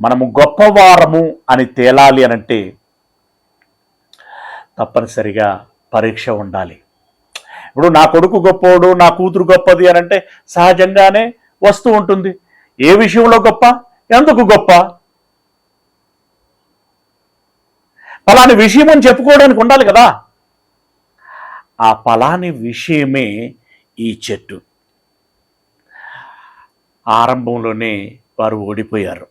మనము గొప్పవారము అని తేలాలి అనంటే తప్పనిసరిగా పరీక్ష ఉండాలి. ఇప్పుడు నా కొడుకు గొప్పోడు, నా కూతురు గొప్పది అనంటే సహజంగానే వస్తూ ఉంటుంది. ఏ విషయంలో గొప్ప, ఎందుకు గొప్ప, ఫలాని విషయం అని చెప్పుకోవడానికి ఉండాలి కదా. ఆ ఫలాని విషయమే ఈ చెట్టు. ఆరంభంలోనే వారు ఓడిపోయారు.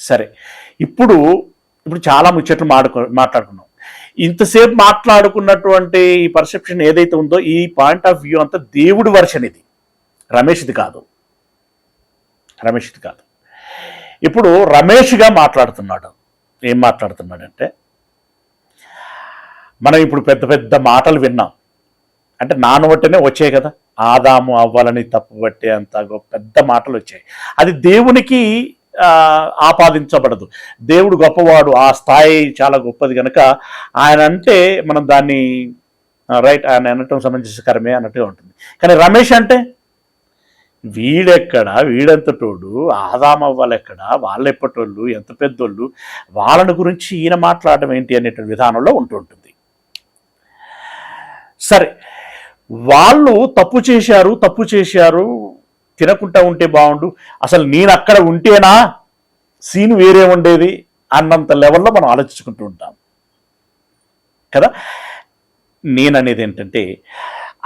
సరే, ఇప్పుడు చాలా ముచ్చట్లు మాట్లాడుకున్నాం. ఇంతసేపు మాట్లాడుకున్నటువంటి ఈ పర్సెప్షన్ ఏదైతే ఉందో, ఈ పాయింట్ ఆఫ్ వ్యూ అంతా దేవుడి వర్షన్. ఇది రమేష్ది కాదు. ఇప్పుడు రమేష్గా మాట్లాడుతున్నాడు. ఏం మాట్లాడుతున్నాడంటే, మనం ఇప్పుడు పెద్ద పెద్ద మాటలు విన్నాం. అంటే నానబట్టనే వచ్చాయి కదా, ఆదాము అవ్వాలని తప్పుబట్టే అంత పెద్ద మాటలు వచ్చాయి. అది దేవునికి ఆపాదించబడదు. దేవుడు గొప్పవాడు, ఆ స్థాయి చాలా గొప్పది కనుక ఆయన అంటే మనం దాన్ని రైట్, ఆయన అనటం సమంజసకరమే అన్నట్టుగా ఉంటుంది. కానీ రమేష్ అంటే వీడెక్కడ, వీడెంతటోడు, ఆదామవ్వాలి ఎక్కడ, వాళ్ళు ఎప్పటోళ్ళు, ఎంత పెద్దోళ్ళు, వాళ్ళని గురించి ఈయన మాట్లాడడం ఏంటి అనేటువంటి విధానంలో ఉంటుంటుంది. సరే, వాళ్ళు తప్పు చేశారు, తినకుండా ఉంటే బాగుండు, అసలు నేను అక్కడ ఉంటేనా సీన్ వేరే ఉండేది అన్నంత లెవెల్లో మనం ఆలోచించుకుంటూ ఉంటాం కదా. నేననేది ఏంటంటే,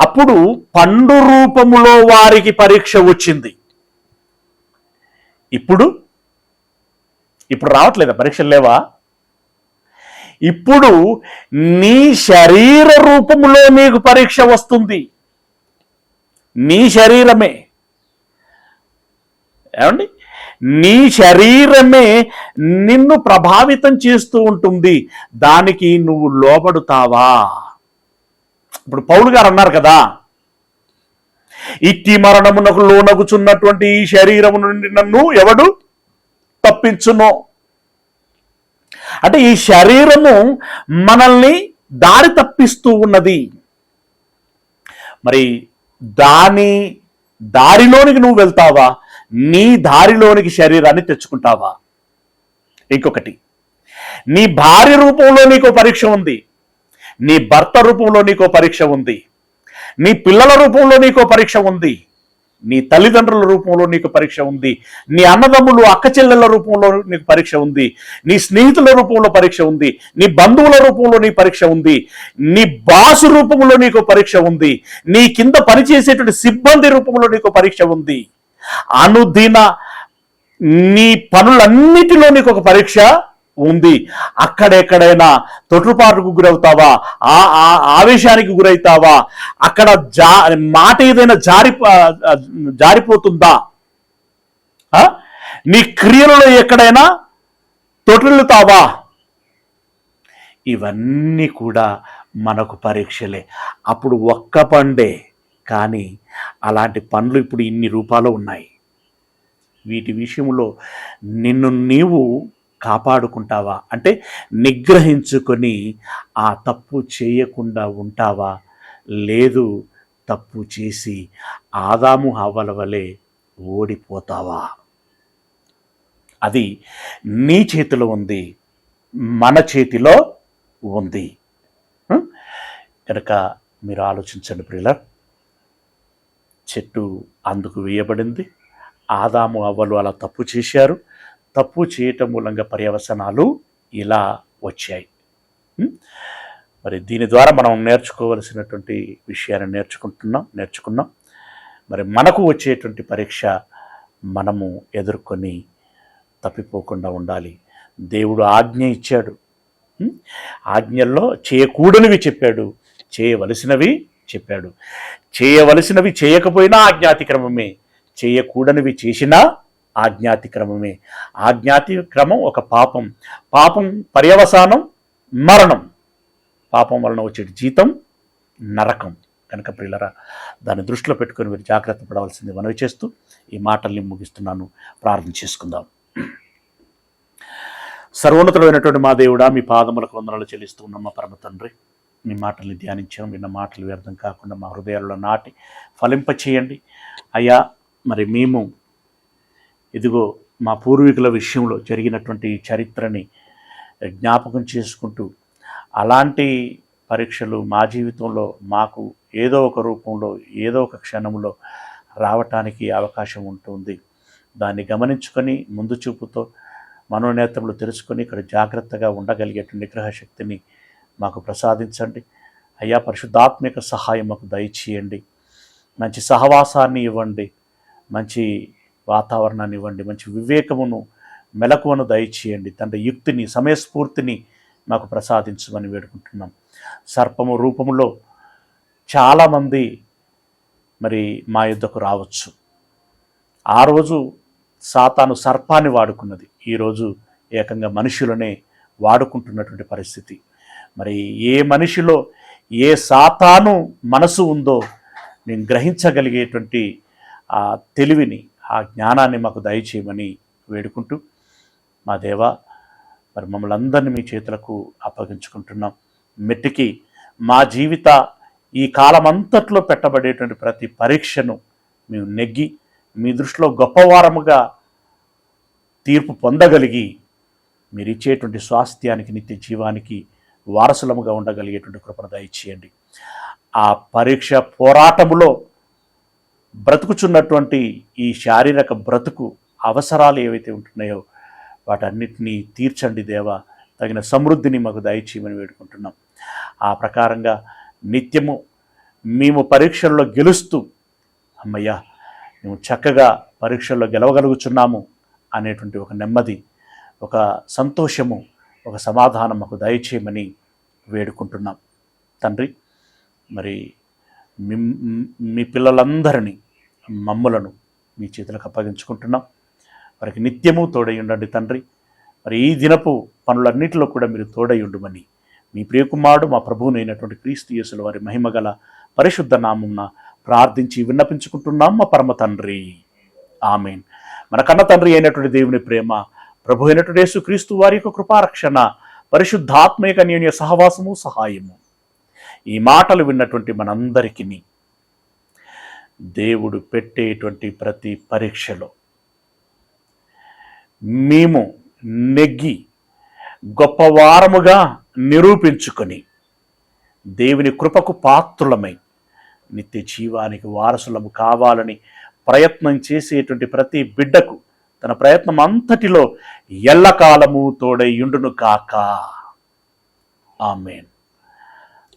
అప్పుడు పండు రూపములో వారికి పరీక్ష వచ్చింది. ఇప్పుడు రావట్లేదా? పరీక్షలు లేవా? ఇప్పుడు నీ శరీర రూపములో నీకు పరీక్ష వస్తుంది. నీ శరీరమే, ఏమండి, నీ శరీరమే నిన్ను ప్రభావితం చేస్తూ ఉంటుంది. దానికి నువ్వు లోబడుతావా? ఇప్పుడు పౌలు గారు అన్నారు కదా, ఇట్టి మరణమునకు లోనగుచున్నటువంటి ఈ శరీరము నుండి నన్ను ఎవడు తప్పించునో. అంటే ఈ శరీరము మనల్ని దారి తప్పిస్తూ ఉన్నది. మరి దారిలోనికి నువ్వు వెళ్తావా, నీ దారిలోనికి శరీరాన్ని తెచ్చుకుంటావా? ఇంకొకటి, నీ భార్య రూపంలో నీకో పరీక్ష ఉంది, నీ భర్త రూపంలో నీకో పరీక్ష ఉంది, నీ పిల్లల రూపంలో నీకో పరీక్ష ఉంది, నీ తల్లిదండ్రుల రూపంలో నీకు పరీక్ష ఉంది, నీ అన్నదమ్ములు అక్క చెల్లెళ్ళ రూపంలో నీకు పరీక్ష ఉంది, నీ స్నేహితుల రూపంలో పరీక్ష ఉంది, నీ బంధువుల రూపంలో నీ పరీక్ష ఉంది, నీ బాసు రూపంలో నీకు పరీక్ష ఉంది, నీ కింద పనిచేసేటువంటి సిబ్బంది రూపంలో నీకు పరీక్ష ఉంది. అనుదిన నీ పనులన్నిటిలో నీకు ఒక పరీక్ష ఉంది. అక్కడెక్కడైనా తొట్టుపాటుకు గురవుతావా, ఆవేశానికి గురవుతావా, అక్కడ మాట ఏదైనా జారిపోతుందా, నీ క్రియలలో ఎక్కడైనా తొట్టిల్లుతావా? ఇవన్నీ కూడా మనకు పరీక్షలే. అప్పుడు ఒక్క పండే, కానీ అలాంటి పండ్లు ఇప్పుడు ఇన్ని రూపాలు ఉన్నాయి. వీటి విషయంలో నిన్ను నీవు కాపాడుకుంటావా, అంటే నిగ్రహించుకొని ఆ తప్పు చేయకుండా ఉంటావా, లేదు తప్పు చేసి ఆదాము హవ్వల వలె ఓడిపోతావా? అది నీ చేతిలో ఉంది, మన చేతిలో ఉంది. కనుక మీరు ఆలోచించండి ప్రియుల. చెట్టు అందుకు వేయబడింది, ఆదాము అవ్వలు అలా తప్పు చేశారు, తప్పు చేయటం మూలంగా పర్యవసనాలు ఇలా వచ్చాయి. మరి దీని ద్వారా మనం నేర్చుకోవలసినటువంటి విషయాన్ని నేర్చుకున్నాం. మరి మనకు వచ్చేటువంటి పరీక్ష మనము ఎదుర్కొని తప్పిపోకుండా ఉండాలి. దేవుడు ఆజ్ఞ ఇచ్చాడు, ఆజ్ఞల్లో చేయకూడనివి చెప్పాడు, చేయవలసినవి చెప్పాడు. చేయవలసినవి చేయకపోయినా ఆజ్ఞాతిక్రమమే, చేయకూడనివి చేసినా ఆజ్ఞాతిక్రమమే. ఆజ్ఞాతిక్రమం ఒక పాపం పర్యవసానం మరణం, పాపం వలన వచ్చే జీతం నరకం. కనుక ప్రియులరా, దాన్ని దృష్టిలో పెట్టుకొని మీరు జాగ్రత్త పడవలసింది మనవి చేస్తూ ఈ మాటల్ని ముగిస్తున్నాను. ప్రార్థన చేసుకుందాం. సర్వోన్నతుడైనటువంటి మా దేవుడా, మీ పాదములకు వందనాలు చెల్లిస్తూ ఉన్నాం. మా పరమ తండ్రి, మీ మాటల్ని ధ్యానించాం, విన్న మాటలు వ్యర్థం కాకుండా మా హృదయాలలో నాటి ఫలింపచేయండి అయ్యా. మరి మేము ఇదిగో మా పూర్వీకుల విషయంలో జరిగినటువంటి చరిత్రని జ్ఞాపకం చేసుకుంటూ అలాంటి పరీక్షలు మా జీవితంలో మాకు ఏదో ఒక రూపంలో ఏదో ఒక క్షణంలో రావటానికి అవకాశం ఉంటుంది. దాన్ని గమనించుకొని ముందు చూపుతో మనోనేత్రములు తెలుసుకొని ఇక్కడ జాగ్రత్తగా ఉండగలిగేటువంటి నిగ్రహ శక్తిని మాకు ప్రసాదించండి అయ్యా. పరిశుద్ధాత్మిక సహాయం మాకు దయచేయండి. మంచి సహవాసాన్ని ఇవ్వండి, మంచి వాతావరణాన్ని ఇవ్వండి, మంచి వివేకమును మెలకువను దయచేయండి తండ్రి. యుక్తిని సమయస్ఫూర్తిని మాకు ప్రసాదించమని వేడుకుంటున్నాం. సర్పము రూపంలో చాలామంది మరి మా యుద్ధకు రావచ్చు. ఆ రోజు సాతాను సర్పాన్ని వాడుకున్నది, ఈరోజు ఏకంగా మనుషులనే వాడుకుంటున్నటువంటి పరిస్థితి. మరి ఏ మనిషిలో ఏ సాతాను మనసు ఉందో మేము గ్రహించగలిగేటువంటి ఆ తెలివిని, ఆ జ్ఞానాన్ని మాకు దయచేయమని వేడుకుంటూ మా దేవా, మరి మమ్మల్ని అందరినీ మీ చేతులకు అప్పగించుకుంటున్నాం. మెట్టికి మా జీవిత ఈ కాలమంతట్లో పెట్టబడేటువంటి ప్రతి పరీక్షను మేము నెగ్గి మీ దృష్టిలో గొప్పవారముగా తీర్పు పొందగలిగి మీరు ఇచ్చేటువంటి స్వాస్థ్యానికి, నిత్య జీవానికి వారసులముగా ఉండగలిగేటువంటి కృపను దయచేయండి. ఆ పరీక్ష పోరాటములో బ్రతుకుచున్నటువంటి ఈ శారీరక బ్రతుకు అవసరాలు ఏవైతే ఉంటున్నాయో వాటన్నిటినీ తీర్చండి దేవా. తగిన సమృద్ధిని మాకు దయచేయమని వేడుకుంటున్నాం. ఆ ప్రకారంగా నిత్యము మేము పరీక్షల్లో గెలుస్తూ అమ్మయ్యా మేము చక్కగా పరీక్షల్లో గెలవగలుగుచున్నాము అనేటువంటి ఒక నెమ్మది, ఒక సంతోషము, ఒక సమాధానం మాకు దయచేయమని వేడుకుంటున్నాం తండ్రి. మరి మీ పిల్లలందరినీ మమ్ములను మీ చేతులకు అప్పగించుకుంటున్నాం. వారికి నిత్యము తోడై ఉండండి తండ్రి. మరి ఈ దినపు పనులన్నిటిలో కూడా మీరు తోడై ఉండమని మీ ప్రియకుమారుడు మా ప్రభువునైనటువంటి క్రీస్తు యేసుల వారి మహిమగల పరిశుద్ధ నామమున ప్రార్థించి విన్నపించుకుంటున్నాం మా పరమ తండ్రి. ఆమేన్. మన కన్న తండ్రి అయినటువంటి దేవుని ప్రేమ, ప్రభు అయినటువంటి యేసుక్రీస్తు వారి యొక్క కృపారక్షణ, పరిశుద్ధాత్మక అన్యోన్య సహవాసము, సహాయము ఈ మాటలు విన్నటువంటి మనందరికీ దేవుడు పెట్టేటువంటి ప్రతి పరీక్షలో మేము నెగ్గి గొప్పవారముగా నిరూపించుకొని దేవుని కృపకు పాత్రులమై నిత్య జీవానికి వారసులము కావాలని ప్రయత్నం చేసేటువంటి ప్రతి బిడ్డకు తన ప్రయత్నం అంతటిలో ఎల్లకాలము తోడై యుండును కాక. ఆమేన్.